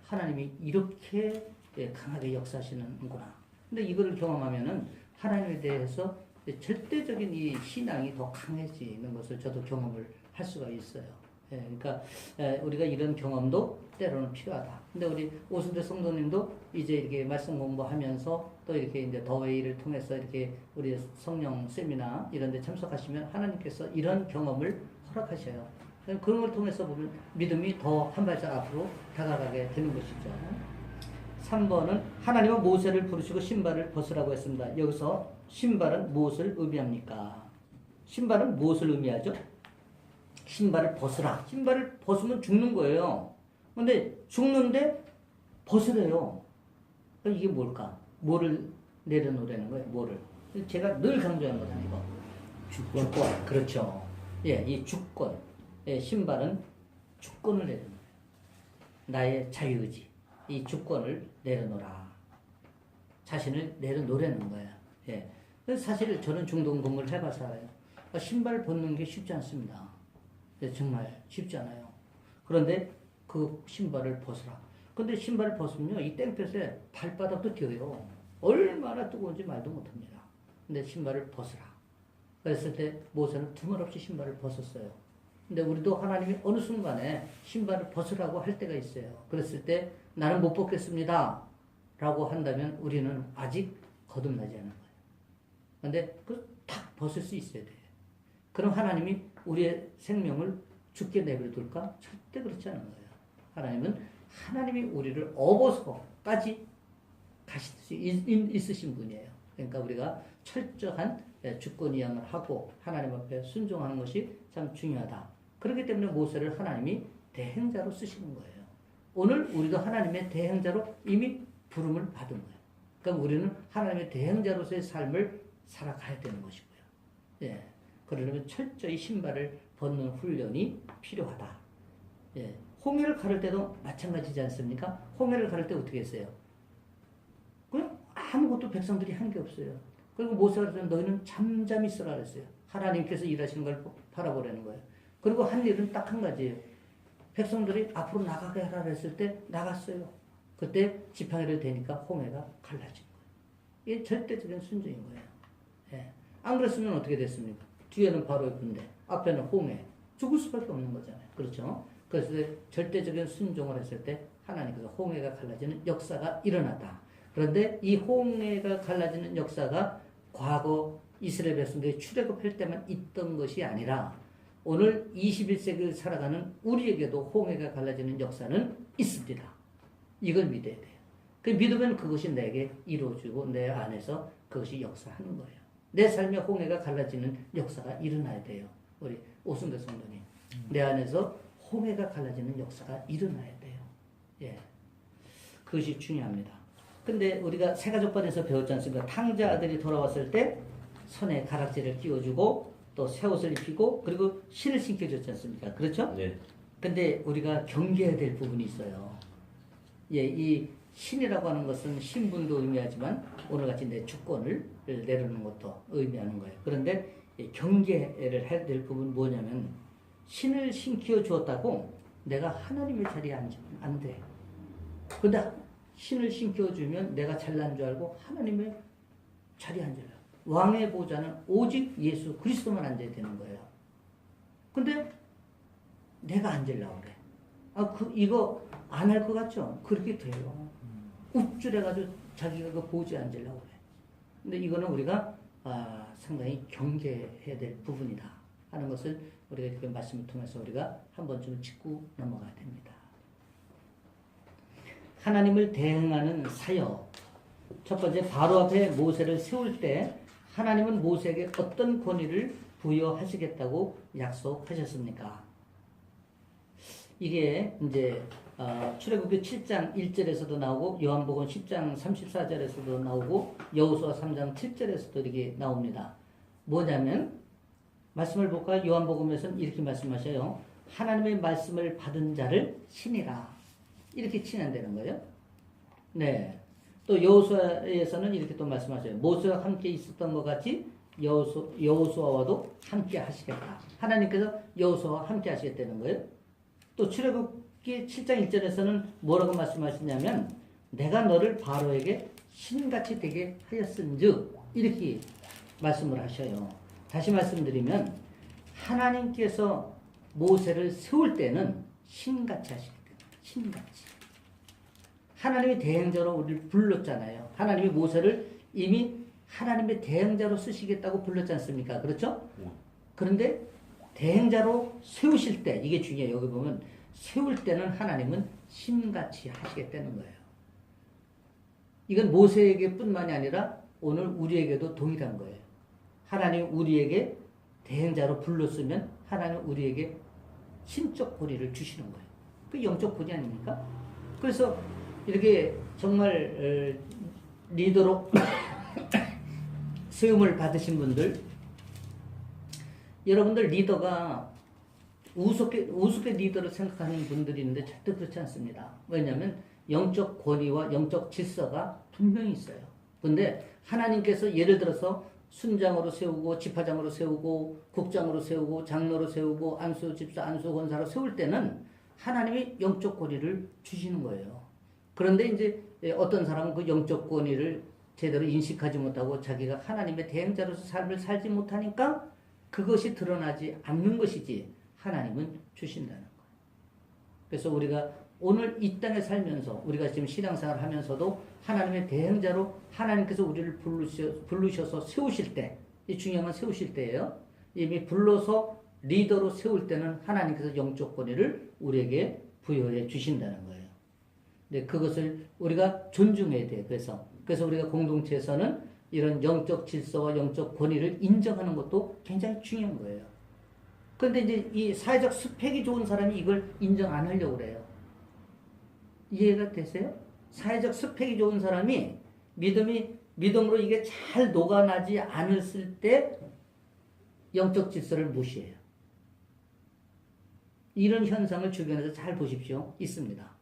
하나님이 이렇게 강하게 역사하시는구나. 근데 이거를 경험하면은 하나님에 대해서 절대적인 이 신앙이 더 강해지는 것을 저도 경험을 할 수가 있어요. 그러니까 우리가 이런 경험도 때로는 필요하다. 근데 우리 오순대 성도님도 이제 이렇게 말씀 공부하면서 또 이렇게 이제 더웨이를 통해서 이렇게 우리 성령 세미나 이런 데 참석하시면 하나님께서 이런 경험을 허락하셔요. 그런 걸 통해서 보면 믿음이 더 한 발짝 앞으로 다가가게 되는 것이죠. 3번은 하나님은 모세를 부르시고 신발을 벗으라고 했습니다. 여기서 신발은 무엇을 의미합니까? 신발은 무엇을 의미하죠? 신발을 벗으라. 신발을 벗으면 죽는 거예요. 근데 죽는데 벗으래요. 그럼 이게 뭘까? 뭐를 내려놓으라는 거예요? 뭐를? 제가 늘 강조하는 거잖아요. 이거. 주권. 그렇죠. 예, 이 주권. 예, 신발은 주권을 내려놓아요. 나의 자유의지. 이 주권을 내려놓으라. 자신을 내려놓으라는 거예요. 예. 그래서 사실 저는 중동 근무를 해봐서 알아요. 신발 벗는 게 쉽지 않습니다. 정말 쉽지 않아요. 그런데 그 신발을 벗으라. 근데 신발을 벗으면요, 이 땡볕에 발바닥도 뛰어요. 얼마나 뜨거운지 말도 못합니다. 근데 신발을 벗으라. 그랬을 때 모세는 두말없이 신발을 벗었어요. 근데 우리도 하나님이 어느 순간에 신발을 벗으라고 할 때가 있어요. 그랬을 때 나는 못 벗겠습니다. 라고 한다면 우리는 아직 거듭나지 않은 거예요. 근데 탁 벗을 수 있어야 돼요. 그럼 하나님이 우리의 생명을 죽게 내버려둘까? 절대 그렇지 않은 거예요. 하나님은 하나님이 우리를 업어서까지 가실 수 있으신 분이에요. 그러니까 우리가 철저한 주권이양을 하고 하나님 앞에 순종하는 것이 참 중요하다. 그렇기 때문에 모세를 하나님이 대행자로 쓰시는 거예요. 오늘 우리도 하나님의 대행자로 이미 부름을 받은 거예요. 그러니까 우리는 하나님의 대행자로서의 삶을 살아가야 되는 것이고요. 예. 그러려면 철저히 신발을 벗는 훈련이 필요하다. 예. 홍해를 가를 때도 마찬가지지 않습니까? 홍해를 가를 때 어떻게 했어요? 그냥 아무것도 백성들이 한 게 없어요. 그리고 모세가 그래서 너희는 잠잠히 있으라 그랬어요. 하나님께서 일하시는 걸 바라보라는 거예요. 그리고 한 일은 딱 한 가지예요. 백성들이 앞으로 나가게 하라 그랬을 때 나갔어요. 그때 지팡이를 대니까 홍해가 갈라진 거예요. 이게 절대적인 순종인 거예요. 예. 안 그랬으면 어떻게 됐습니까? 뒤에는 바로의 군대, 앞에는 홍해. 죽을 수밖에 없는 거잖아요. 그렇죠? 그래서 절대적인 순종을 했을 때 하나님께서 홍해가 갈라지는 역사가 일어났다. 그런데 이 홍해가 갈라지는 역사가 과거 이스라엘 백성들이 출애굽할 때만 있던 것이 아니라 오늘 21세기를 살아가는 우리에게도 홍해가 갈라지는 역사는 있습니다. 이걸 믿어야 돼요. 그 믿으면 그것이 내게 이루어지고 내 안에서 그것이 역사하는 거예요. 내 삶에 홍해가 갈라지는 역사가 일어나야 돼요. 우리 오순대 성도님. 내 안에서 홍해가 갈라지는 역사가 일어나야 돼요. 예. 그것이 중요합니다. 근데 우리가 세가족반에서 배웠지 않습니까? 탕자 아들이 돌아왔을 때 손에 가락지를 끼워주고 또 새 옷을 입히고 그리고 신을 신겨줬지 않습니까? 그렇죠? 네. 근데 우리가 경계해야 될 부분이 있어요. 예, 이 신이라고 하는 것은 신분도 의미하지만 오늘같이 내 주권을 내려놓는 것도 의미하는 거예요. 그런데 경계를 해야 될 부분은 뭐냐면 신을 신기어 주었다고 내가 하나님의 자리에 앉으면 안 돼. 근데 신을 신기어 주면 내가 잘난 줄 알고 하나님의 자리에 앉으려. 왕의 보좌는 오직 예수 그리스도만 앉아야 되는 거예요. 근데 내가 앉으려고 그래. 이거 안 할 것 같죠? 그렇게 돼요. 우쭐해가지고 자기가 그 보좌에 앉으려고 그래. 근데 이거는 우리가 상당히 경계해야 될 부분이다 하는 것을 우리가 이렇게 말씀을 통해서 우리가 한 번쯤 짚고 넘어가야 됩니다. 하나님을 대행하는 사역. 첫 번째, 바로 앞에 모세를 세울 때 하나님은 모세에게 어떤 권위를 부여하시겠다고 약속하셨습니까? 이게 이제 출애굽기 7장 1절에서도 나오고 요한복음 10장 34절에서도 나오고 여호수아 3장 7절에서도 이렇게 나옵니다. 뭐냐면 말씀을 볼까요? 요한복음에서는 이렇게 말씀하셔요. 하나님의 말씀을 받은 자를 신이라 이렇게 칭한다는 거예요. 네. 또 여호수아에서는 이렇게 또 말씀하셔요. 모세와 함께 있었던 것 같이 여호수아와도 함께 하시겠다. 하나님께서 여호수아와 함께 하시겠다는 거예요. 또 출애굽기 7장 1절에서는 뭐라고 말씀하시냐면 내가 너를 바로에게 신같이 되게 하였은즉 이렇게 말씀을 하셔요. 다시 말씀드리면 하나님께서 모세를 세울 때는 신같이 하시겠다. 신같이. 하나님의 대행자로 우리를 불렀잖아요. 하나님이 모세를 이미 하나님의 대행자로 쓰시겠다고 불렀지 않습니까? 그렇죠? 그런데 대행자로 세우실 때 이게 중요해요. 여기 보면 세울 때는 하나님은 신같이 하시겠다는 거예요. 이건 모세에게 뿐만이 아니라 오늘 우리에게도 동일한 거예요. 하나님 우리에게 대행자로 불렀으면 하나님 우리에게 신적 권위를 주시는 거예요. 그 영적 권위 아닙니까? 그래서 이렇게 정말 리더로 세움을 받으신 분들, 여러분들 리더가 우습게 리더를 생각하는 분들이 있는데 절대 그렇지 않습니다. 왜냐하면 영적 권위와 영적 질서가 분명히 있어요. 근데 하나님께서 예를 들어서 순장으로 세우고 지파장으로 세우고 국장으로 세우고 장로로 세우고 안수 집사 안수 권사로 세울 때는 하나님이 영적 권위를 주시는 거예요. 그런데 이제 어떤 사람은 그 영적 권위를 제대로 인식하지 못하고 자기가 하나님의 대행자로서 삶을 살지 못하니까 그것이 드러나지 않는 것이지 하나님은 주신다는 거예요. 그래서 우리가 오늘 이 땅에 살면서 우리가 지금 신앙생활을 하면서도 하나님의 대행자로 하나님께서 우리를 부르셔서 세우실 때, 이 중요한 건 세우실 때예요. 이미 불러서 리더로 세울 때는 하나님께서 영적 권위를 우리에게 부여해 주신다는 거예요. 근데 그것을 우리가 존중해야 돼요. 그래서 우리가 공동체에서는 이런 영적 질서와 영적 권위를 인정하는 것도 굉장히 중요한 거예요. 그런데 이제 이 사회적 스펙이 좋은 사람이 이걸 인정 안 하려고 그래요. 이해가 되세요? 사회적 스펙이 좋은 사람이 믿음으로 이게 잘 녹아나지 않았을 때 영적 질서를 무시해요. 이런 현상을 주변에서 잘 보십시오. 있습니다.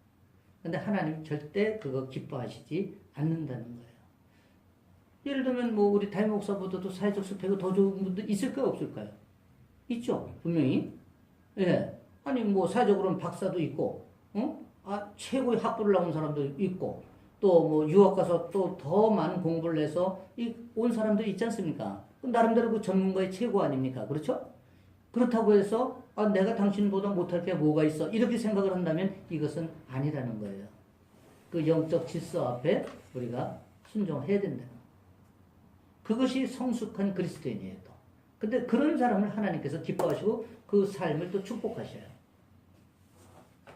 근데 하나님 절대 그거 기뻐하시지 않는다는 거예요. 예를 들면 뭐 우리 담임 목사보다도 사회적 스펙이 더 좋은 분들 있을까요? 없을까요? 있죠. 분명히. 예. 아니 뭐 사회적으로는 박사도 있고, 최고의 학부를 나온 사람도 있고, 또 뭐 유학 가서 또 더 많은 공부를 해서 온 사람들이 있지 않습니까? 나름대로 그 전문가의 최고 아닙니까? 그렇죠? 그렇다고 해서 내가 당신보다 못할 게 뭐가 있어? 이렇게 생각을 한다면 이것은 아니라는 거예요. 그 영적 질서 앞에 우리가 순종해야 된다. 그것이 성숙한 그리스도인이에요. 또. 근데 그런 사람을 하나님께서 기뻐하시고 그 삶을 또 축복하셔요.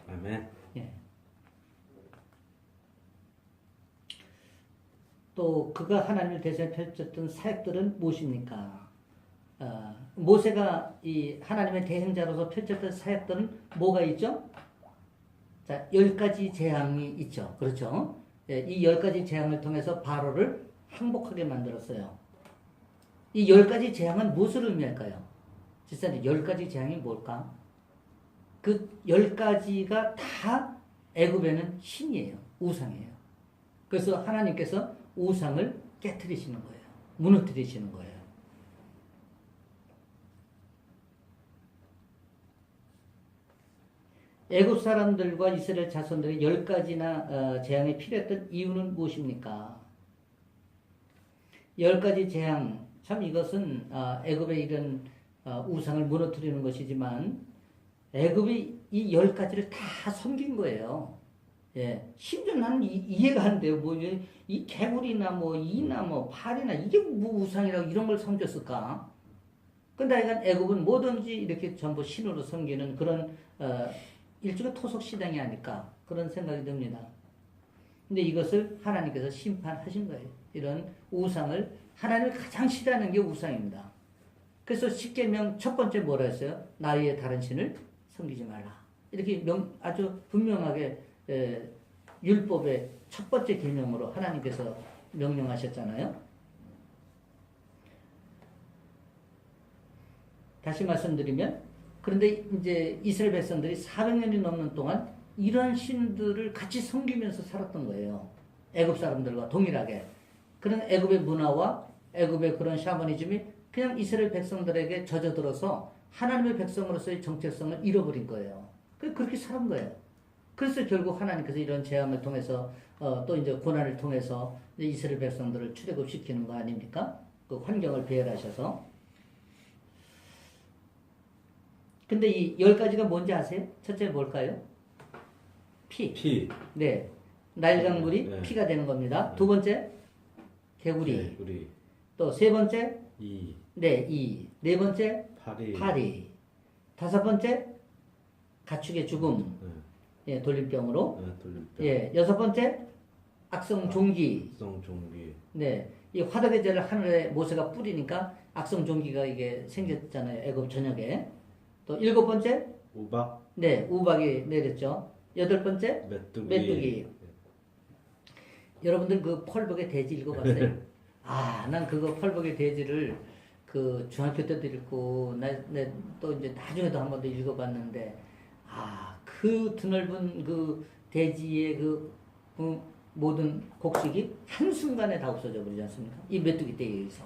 아멘. 예. 또 그가 하나님을 대신해 펼쳤던 사역들은 무엇입니까? 모세가 이 하나님의 대행자로서 펼쳤던 사역들은 뭐가 있죠? 자, 10가지 재앙이 있죠. 그렇죠? 예, 이 10가지 재앙을 통해서 바로를 항복하게 만들었어요. 이 10가지 재앙은 무엇을 의미할까요?実際 10가지 재앙이 뭘까? 그 10가지가 다 애굽에는 신이에요. 우상이에요. 그래서 하나님께서 우상을 깨트리시는 거예요. 무너뜨리시는 거예요. 애굽 사람들과 이스라엘 자손들이 10가지나 재앙이 필요했던 이유는 무엇입니까? 10가지 재앙, 참 이것은 애굽의 이런 우상을 무너뜨리는 것이지만 애굽이 이 10가지를 다 섬긴 거예요. 예, 심지어 나는 이해가 안 돼요. 뭐 이 개구리나 뭐 이나 뭐 팔이나 이게 뭐 우상이라고 이런 걸 섬겼을까? 근데 하여간 애굽은 뭐든지 이렇게 전부 신으로 섬기는 그런 일종의 토속 신앙이 아닐까 그런 생각이 듭니다. 근데 이것을 하나님께서 심판하신 거예요. 이런 우상을 하나님을 가장 싫어하는 게 우상입니다. 그래서 십계명 첫 번째 뭐라 했어요? 나 외에 다른 신을 섬기지 말라. 이렇게 아주 분명하게 율법의 첫 번째 계명으로 하나님께서 명령하셨잖아요. 다시 말씀드리면 그런데 이제 이스라엘 백성들이 400년이 넘는 동안 이러한 신들을 같이 섬기면서 살았던 거예요. 애굽 사람들과 동일하게. 그런 애굽의 문화와 애굽의 그런 샤머니즘이 그냥 이스라엘 백성들에게 젖어들어서 하나님의 백성으로서의 정체성을 잃어버린 거예요. 그렇게 살은 거예요. 그래서 결국 하나님께서 이런 재앙을 통해서 또 이제 고난을 통해서 이스라엘 백성들을 출애굽시키는 거 아닙니까? 그 환경을 배열하셔서. 근데 이 10가지가 뭔지 아세요? 첫째 뭘까요? 피. 네. 나일강물이 네. 피가 되는 겁니다. 두 번째 개구리. 우리 또 세 번째 이. 네, 이. 네 번째 파리. 다섯 번째 가축의 죽음. 예, 돌림병으로. 돌림병. 예, 여섯 번째 악성 종기. 악성 종기. 네. 이 화덕의 재를 하늘에 모세가 뿌리니까 악성 종기가 이게 생겼잖아요. 애굽 전역에. 또 일곱 번째 우박, 네, 우박이 내렸죠. 여덟 번째, 메뚜기. 메뚜기. 여러분들 그 펄벅의 대지 읽어봤어요? 아, 난 그거 펄벅의 대지를 그 중학교 때도 읽고, 또 이제 나중에도 한 번 더 읽어봤는데, 아, 그 드넓은 그 대지의 모든 곡식이 한순간에 다 없어져 버리지 않습니까? 이 메뚜기 떼에 의해서.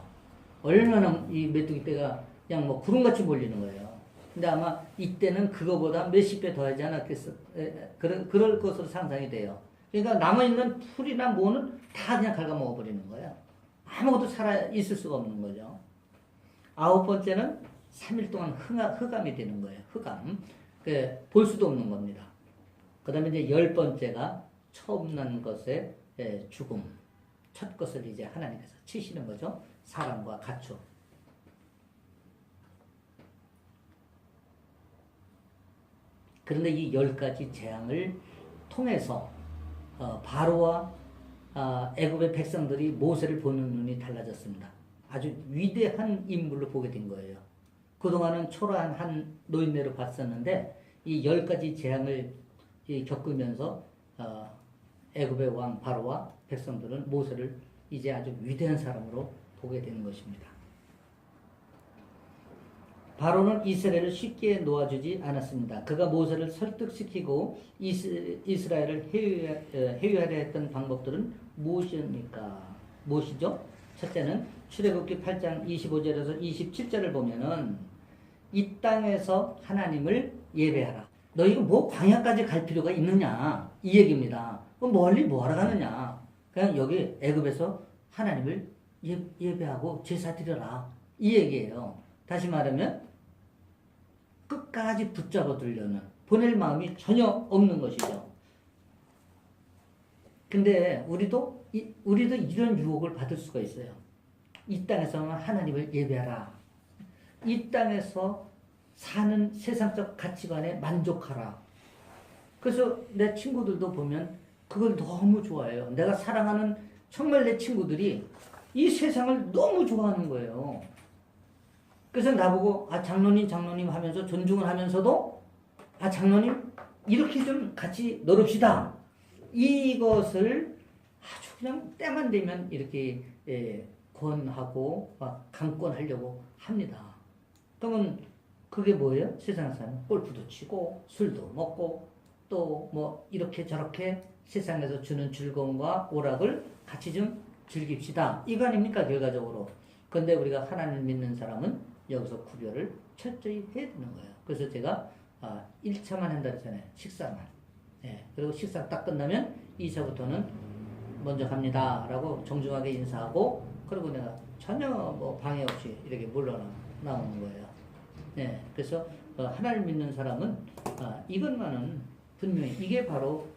얼마나 이 메뚜기 떼가 그냥 뭐 구름같이 몰리는 거예요. 근데 아마 이때는 그거보다 몇십 배 더 하지 않았겠어. 그럴 것으로 상상이 돼요. 그러니까 남아있는 풀이나 뭐는 다 그냥 갉아먹어 버리는 거예요. 아무것도 살아 있을 수가 없는 거죠. 아홉 번째는 3일 동안 흑암이 되는 거예요. 흑암. 볼 수도 없는 겁니다. 그 다음에 이제 열 번째가 처음 난 것의 죽음. 첫 것을 이제 하나님께서 치시는 거죠. 사람과 가축. 그런데 이 10가지 재앙을 통해서 바로와 애굽의 백성들이 모세를 보는 눈이 달라졌습니다. 아주 위대한 인물로 보게 된 거예요. 그동안은 초라한 한 노인네로 봤었는데 이 10가지 재앙을 겪으면서 애굽의 왕 바로와 백성들은 모세를 이제 아주 위대한 사람으로 보게 되는 것입니다. 바로는 이스라엘을 쉽게 놓아주지 않았습니다. 그가 모세를 설득시키고 이스라엘을 해유하려 했던 방법들은 무엇입니까? 무엇이죠? 첫째는 출애굽기 8장 25절에서 27절을 보면은 이 땅에서 하나님을 예배하라. 너 이거 뭐 광야까지 갈 필요가 있느냐? 이 얘기입니다. 멀리 뭐하러 가느냐? 그냥 여기 애굽에서 하나님을 예배하고 제사 드려라. 이 얘기예요. 다시 말하면 끝까지 붙잡아 두려는 보낼 마음이 전혀 없는 것이죠. 근데 우리도 이런 유혹을 받을 수가 있어요. 이 땅에서만 하나님을 예배하라. 이 땅에서 사는 세상적 가치관에 만족하라. 그래서 내 친구들도 보면 그걸 너무 좋아해요. 내가 사랑하는 정말 내 친구들이 이 세상을 너무 좋아하는 거예요. 그래서 나보고 장로님 하면서 존중을 하면서도 장로님 이렇게 좀 같이 놀읍시다. 이것을 아주 그냥 때만 되면 이렇게 권하고 강권하려고 합니다. 그러면 그게 뭐예요? 세상에서 골프도 치고 술도 먹고 또 뭐 이렇게 저렇게 세상에서 주는 즐거움과 오락을 같이 좀 즐깁시다. 이거 아닙니까 결과적으로. 그런데 우리가 하나님을 믿는 사람은 여기서 구별을 철저히 해야 되는 거예요. 그래서 제가 1차만 한다 그랬잖아요. 식사만. 그리고 식사 딱 끝나면 2차부터는 먼저 갑니다 라고 정중하게 인사하고 그리고 내가 전혀 뭐 방해 없이 이렇게 물러나오는 거예요. 그래서 하나님을 믿는 사람은 이것만은 분명히 이게 바로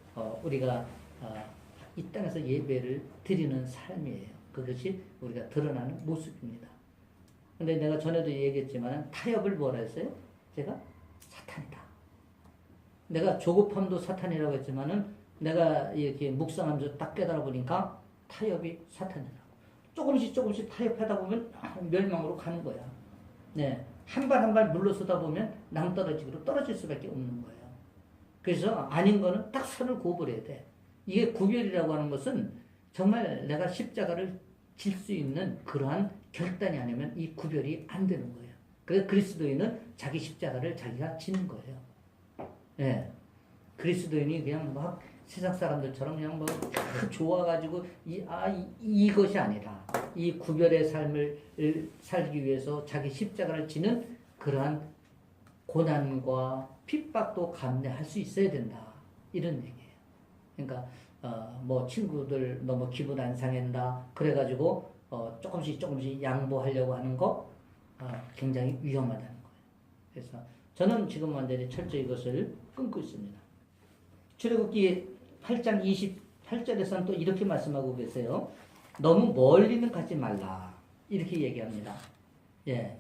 우리가 이 땅에서 예배를 드리는 삶이에요. 그것이 우리가 드러나는 모습입니다. 근데 내가 전에도 얘기했지만 타협을 뭐라 했어요? 제가 사탄이다. 내가 조급함도 사탄이라고 했지만은 내가 이렇게 묵상하면서 딱 깨달아 보니까 타협이 사탄이라고. 조금씩 타협하다 보면 멸망으로 가는 거야. 한 발 한 발 물러서다 보면 낭떠러지기로 떨어질 수밖에 없는 거예요. 그래서 아닌 거는 딱 선을 그어버려야 돼. 이게 구별이라고 하는 것은 정말 내가 십자가를 질 수 있는 그러한 결단이 아니면 이 구별이 안 되는 거예요. 그래서 그리스도인은 자기 십자가를 자기가 지는 거예요. 그리스도인이 그냥 막 세상 사람들처럼 그냥 뭐 좋아가지고 이것이 아니라 이 구별의 삶을 살기 위해서 자기 십자가를 지는 그러한 고난과 핍박도 감내할 수 있어야 된다. 이런 얘기예요. 그러니까 뭐 친구들 너무 기분 안 상한다. 그래가지고 조금씩 양보하려고 하는 거 굉장히 위험하다는 거예요. 그래서 저는 지금 완전히 철저히 이것을 끊고 있습니다. 출애굽기 8장 28절에서는 또 이렇게 말씀하고 계세요. 너무 멀리는 가지 말라. 이렇게 얘기합니다.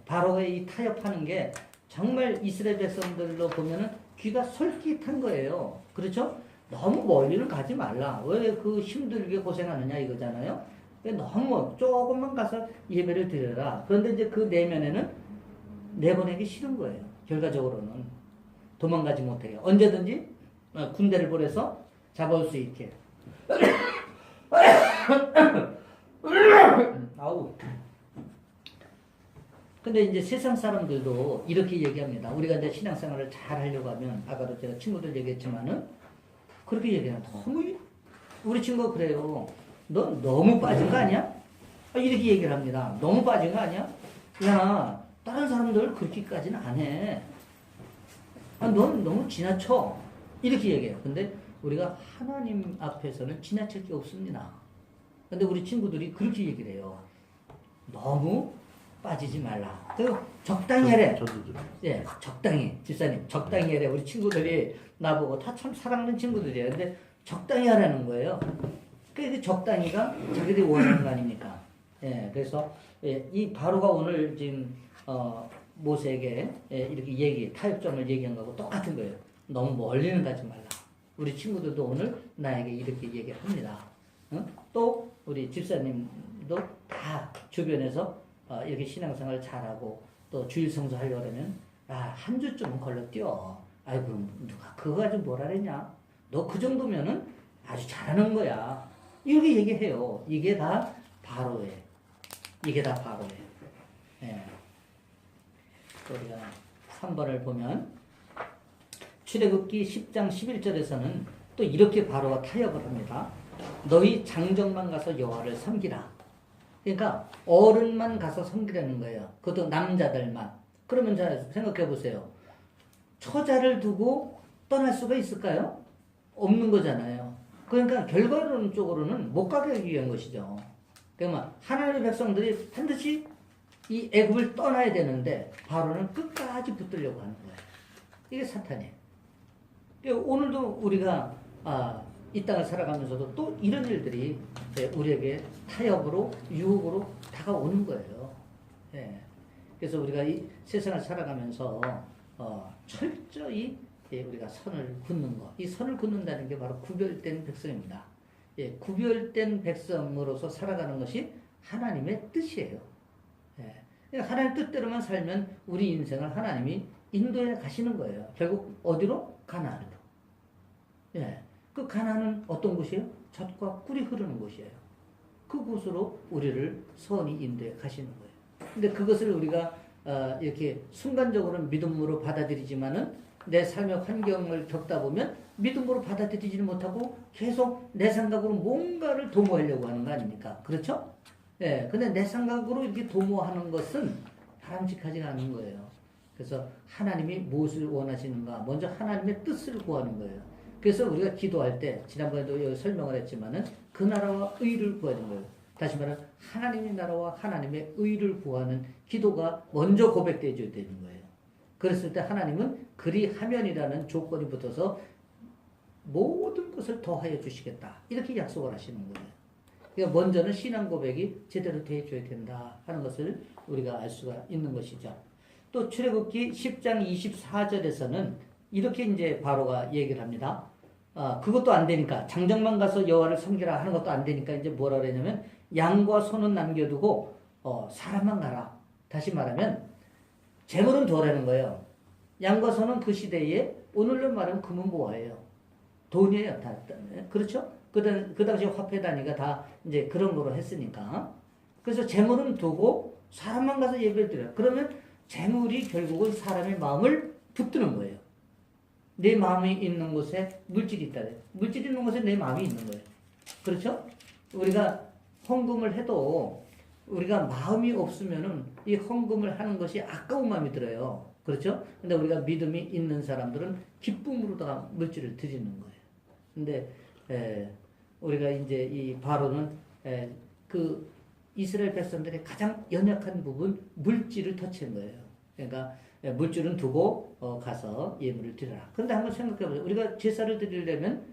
바로가 이 타협하는 게 정말 이스라엘 백성들로 보면은 귀가 솔깃한 거예요. 그렇죠? 너무 멀리는 가지 말라. 왜 그 힘들게 고생하느냐 이거잖아요. 너무 조금만 가서 예배를 드려라. 그런데 이제 그 내면에는 내보내기 싫은 거예요. 결과적으로는. 도망가지 못하게 언제든지 군대를 보내서 잡아올 수 있게. 아우. 근데 이제 세상 사람들도 이렇게 얘기합니다. 우리가 이제 신앙생활을 잘 하려고 하면, 아까도 제가 친구들 얘기했지만은, 그렇게 얘기해요. 너무, 우리 친구가 그래요. 너 너무 빠진 거 아니야? 이렇게 얘기를 합니다. 너무 빠진 거 아니야? 야, 다른 사람들 그렇게까지는 안 해. 넌 너무 지나쳐. 이렇게 얘기해요. 근데 우리가 하나님 앞에서는 지나칠 게 없습니다. 근데 우리 친구들이 그렇게 얘기를 해요. 너무 빠지지 말라. 적당히 해래. 저도 좀. 예, 적당히. 집사님, 적당히 해래. 우리 친구들이 나보고 다 참 사랑하는 친구들이에요. 근데 적당히 하라는 거예요. 그 적당히가 자기들이 원하는 거 아닙니까? 예, 그래서 예, 이 바로가 오늘 지금 모세에게 이렇게 타협점을 얘기한 거하고 똑같은 거예요. 너무 멀리는 가지 말라. 우리 친구들도 오늘 나에게 이렇게 얘기합니다. 또 우리 집사님도 다 주변에서 이렇게 신앙생활 잘하고 또 주일 성수 하려고 그러면 한 주쯤은 걸러뛰어. 아이 그럼 누가 그거 가지고 뭐라 그랬냐? 너 그 정도면은 아주 잘하는 거야. 이렇게 얘기해요. 이게 다 바로예요. 이게 다 바로예요. 예. 우리가 3번을 보면 출애굽기 10장 11절에서는 또 이렇게 바로가 타협을 합니다. 너희 장정만 가서 여호와를 섬기라. 그러니까 어른만 가서 섬기라는 거예요. 그것도 남자들만. 그러면 잘 생각해 보세요. 처자를 두고 떠날 수가 있을까요? 없는 거잖아요. 그러니까 결과론적으로는 못 가게 하기 위한 것이죠. 그러면 하나님의 백성들이 반드시 이 애굽을 떠나야 되는데 바로는 끝까지 붙들려고 하는 거예요. 이게 사탄이에요. 오늘도 우리가 이 땅을 살아가면서도 또 이런 일들이 우리에게 타협으로 유혹으로 다가오는 거예요. 예. 그래서 우리가 이 세상을 살아가면서 철저히 우리가 선을 긋는 것, 이 선을 긋는다는 게 바로 구별된 백성입니다. 예, 구별된 백성으로서 살아가는 것이 하나님의 뜻이에요. 예. 하나님 뜻대로만 살면 우리 인생을 하나님이 인도해 가시는 거예요. 결국 어디로? 가나안으로. 예. 그 가나안은 어떤 곳이에요? 젖과 꿀이 흐르는 곳이에요. 그곳으로 우리를 선이 인도해 가시는 거예요. 근데 그것을 우리가 이렇게 순간적으로 믿음으로 받아들이지만은 내 삶의 환경을 겪다 보면 믿음으로 받아들이지는 못하고 계속 내 생각으로 뭔가를 도모하려고 하는 거 아닙니까? 그렇죠? 예. 근데 내 생각으로 이렇게 도모하는 것은 바람직하지가 않은 거예요. 그래서 하나님이 무엇을 원하시는가? 먼저 하나님의 뜻을 구하는 거예요. 그래서 우리가 기도할 때, 지난번에도 여기 설명을 했지만은 그 나라와 의를 구하는 거예요. 다시 말하면 하나님의 나라와 하나님의 의를 구하는 기도가 먼저 고백되어야 되는 거예요. 그랬을 때 하나님은 그리하면이라는 조건이 붙어서 모든 것을 더하여 주시겠다. 이렇게 약속을 하시는 거예요. 그러니까 먼저는 신앙 고백이 제대로 되어줘야 된다 하는 것을 우리가 알 수가 있는 것이죠. 또 출애굽기 10장 24절에서는 이렇게 이제 바로가 얘기를 합니다. 그것도 안 되니까 장정만 가서 여호와를 섬기라 하는 것도 안 되니까 이제 뭐라 그러냐면 양과 소는 남겨두고 사람만 가라. 다시 말하면 재물은 둬라는 거예요. 양과 소는 그 시대에 오늘로 말하면 금은보화예요. 돈이에요. 다. 그렇죠? 그 당시 화폐 단위가 다 이제 그런 거로 했으니까. 그래서 재물은 두고 사람만 가서 예배를 드려요. 그러면 재물이 결국은 사람의 마음을 붙드는 거예요. 내 마음이 있는 곳에 물질이 있다. 물질이 있는 곳에 내 마음이 있는 거예요. 그렇죠? 우리가 헌금을 해도 우리가 마음이 없으면은 이 헌금을 하는 것이 아까운 마음이 들어요. 그렇죠? 근데 우리가 믿음이 있는 사람들은 기쁨으로다가 물질을 드리는 거예요. 근데 우리가 이제 이 바로는 그 이스라엘 백성들의 가장 연약한 부분 물질을 터치한 거예요. 그러니까 물질은 두고 가서 예물을 드려라. 그런데 한번 생각해 보세요. 우리가 제사를 드리려면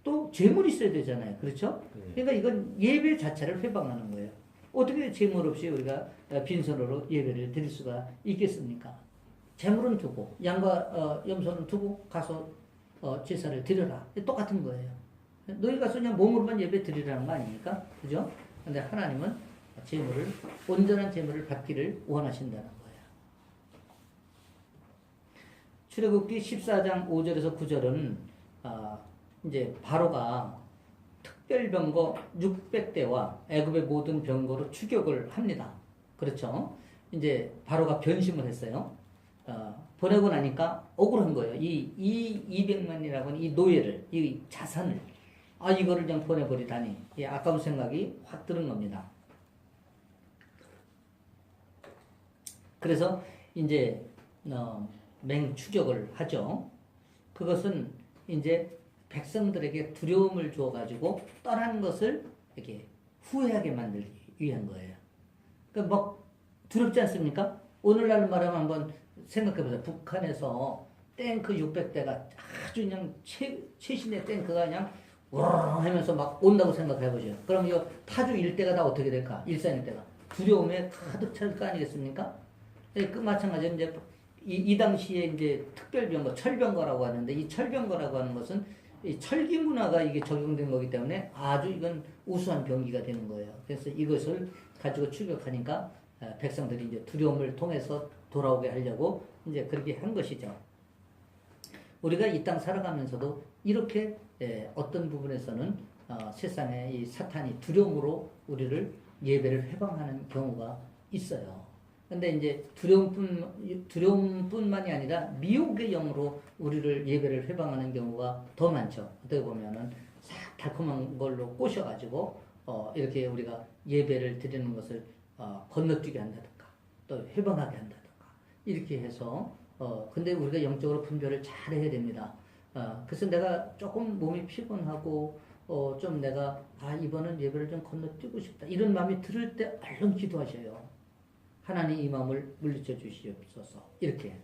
또 재물이 있어야 되잖아요. 그렇죠? 그러니까 이건 예배 자체를 회방하는 거예요. 어떻게 재물 없이 우리가 빈손으로 예배를 드릴 수가 있겠습니까? 재물은 두고 양과 염소는 두고 가서 제사를 드려라. 똑같은 거예요. 너희 가서 그냥 몸으로만 예배 드리라는 거 아닙니까? 그죠? 근데 하나님은 재물을 온전한 재물을 받기를 원하신다는 거예요. 출애굽기 14장 5절에서 9절은 이제 바로가 특별병거 600대와 애굽의 모든 병거로 추격을 합니다. 그렇죠? 이제 바로가 변심을 했어요. 보내고 나니까 억울한 거예요. 이 200만이라고 하는 이 노예를, 이 자산을, 이거를 그냥 보내버리다니, 이 아까운 생각이 확 드는 겁니다. 그래서 이제 맹추격을 하죠. 그것은 이제 백성들에게 두려움을 주어가지고 떠난 것을 이렇게 후회하게 만들기 위한 거예요. 그러니까 막 두렵지 않습니까? 오늘날 말하면 한번 생각해보세요. 북한에서 탱크 600대가 아주 그냥 최신의 탱크가 그냥 우르르 하면서 막 온다고 생각해보죠. 그럼 이 타주 일대가 다 어떻게 될까? 일산 일대가 두려움에 가득 찰 거 아니겠습니까? 그 마찬가지로 이제 이 당시에 이제 특별병거, 철병거라고 하는데, 이 철병거라고 하는 것은 이 철기 문화가 이게 적용된 거기 때문에 아주 이건 우수한 병기가 되는 거예요. 그래서 이것을 가지고 추격하니까 백성들이 이제 두려움을 통해서 돌아오게 하려고 이제 그렇게 한 것이죠. 우리가 이 땅 살아가면서도 이렇게 어떤 부분에서는 세상에 이 사탄이 두려움으로 우리를 예배를 해방하는 경우가 있어요. 근데 이제 두려움뿐만이 아니라 미혹의 영으로 우리를 예배를 해방하는 경우가 더 많죠. 어떻게 보면은 달콤한 걸로 꼬셔가지고 이렇게 우리가 예배를 드리는 것을 건너뛰게 한다든가 또 해방하게 한다든가 이렇게 해서 근데 우리가 영적으로 분별을 잘 해야 됩니다. 그래서 내가 조금 몸이 피곤하고 좀 내가 이번은 예배를 좀 건너뛰고 싶다 이런 마음이 들을 때 얼른 기도하셔요. 하나님 이 마음을 물리쳐 주시옵소서. 이렇게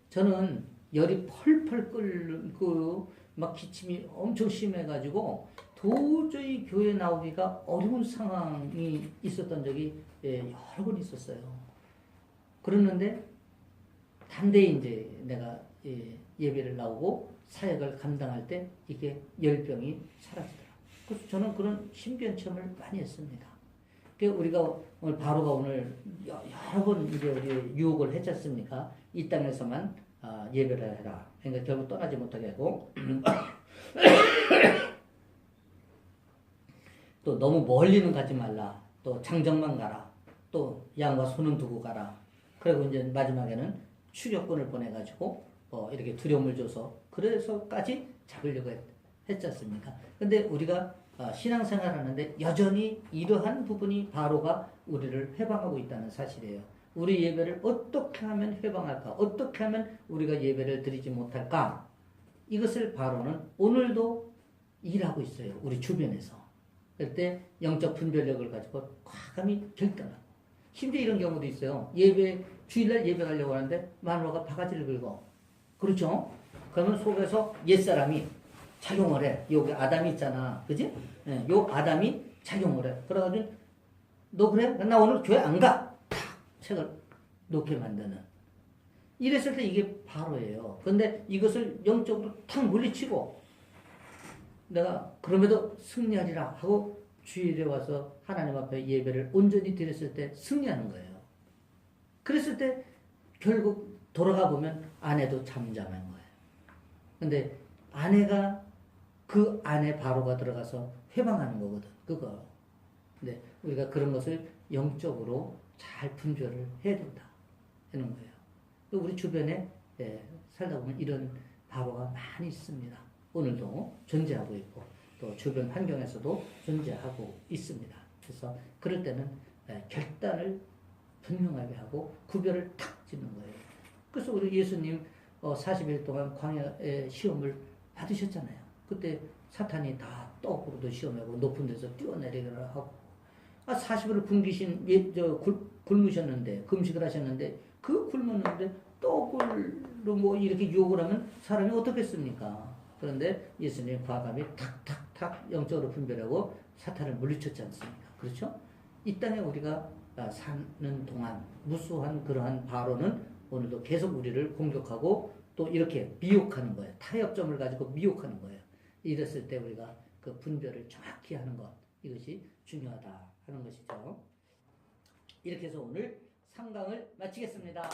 저는 열이 펄펄 끓고 막 기침이 엄청 심해가지고 도저히 교회 나오기가 어려운 상황이 있었던 적이 여러 번 있었어요. 그러는데 담대히 이제 내가 예배를 나오고 사역을 감당할 때 이게 열병이 사라지더라고요. 그래서 저는 그런 신비한 체험을 많이 했습니다. 우리가 오늘 바로가 오늘 여러 번 이제 우리 유혹을 했지 않습니까? 이 땅에서만 예배를 해라. 그러니까 결국 떠나지 못하게 하고 또 너무 멀리는 가지 말라. 또 장정만 가라. 또 양과 소는 두고 가라. 그리고 이제 마지막에는 추격군을 보내가지고 이렇게 두려움을 줘서 그래서까지 잡으려고 했지 않습니까? 근데 우리가 신앙생활 하는데 여전히 이러한 부분이 바로가 우리를 해방하고 있다는 사실이에요. 우리 예배를 어떻게 하면 해방할까? 어떻게 하면 우리가 예배를 드리지 못할까? 이것을 바로는 오늘도 일하고 있어요. 우리 주변에서. 그때 영적 분별력을 가지고 과감히 결단하고. 심지어 이런 경우도 있어요. 주일날 예배 가려고 하는데 마누라가 바가지를 긁어. 그렇죠? 그러면 속에서 옛사람이 작용을 해. 여기 아담이 있잖아. 그지? 요 아담이 작용을 해. 그래가지고, 너 그래? 나 오늘 교회 안 가! 탁! 책을 놓게 만드는. 이랬을 때 이게 바로예요. 근데 이것을 영적으로 탁 물리치고, 내가 그럼에도 승리하리라 하고 주일에 와서 하나님 앞에 예배를 온전히 드렸을 때 승리하는 거예요. 그랬을 때 결국 돌아가 보면 아내도 잠잠한 거예요. 근데 아내가 그 안에 바로가 들어가서 회방하는 거거든. 그거. 근데 우리가 그런 것을 영적으로 잘 분별을 해야 된다. 하는 거예요. 우리 주변에 살다 보면 이런 바로가 많이 있습니다. 오늘도 존재하고 있고 또 주변 환경에서도 존재하고 있습니다. 그래서 그럴 때는 결단을 분명하게 하고 구별을 탁 짓는 거예요. 그래서 우리 예수님 40일 동안 광야의 시험을 받으셨잖아요. 그때 사탄이 다 떡으로도 시험하고 높은 데서 뛰어내리기를 하고 40일을 굶기신 굶으셨는데 금식을 하셨는데 그 굶었는데 떡으로 뭐 이렇게 유혹을 하면 사람이 어떻겠습니까? 그런데 예수님 과감히 탁탁탁 영적으로 분별하고 사탄을 물리쳤지 않습니까? 그렇죠? 이 땅에 우리가 사는 동안 무수한 그러한 바로는 오늘도 계속 우리를 공격하고 또 이렇게 미혹하는 거예요. 타협점을 가지고 미혹하는 거예요. 이랬을 때 우리가 그 분별을 정확히 하는 것, 이것이 중요하다 하는 것이죠. 이렇게 해서 오늘 3강을 마치겠습니다.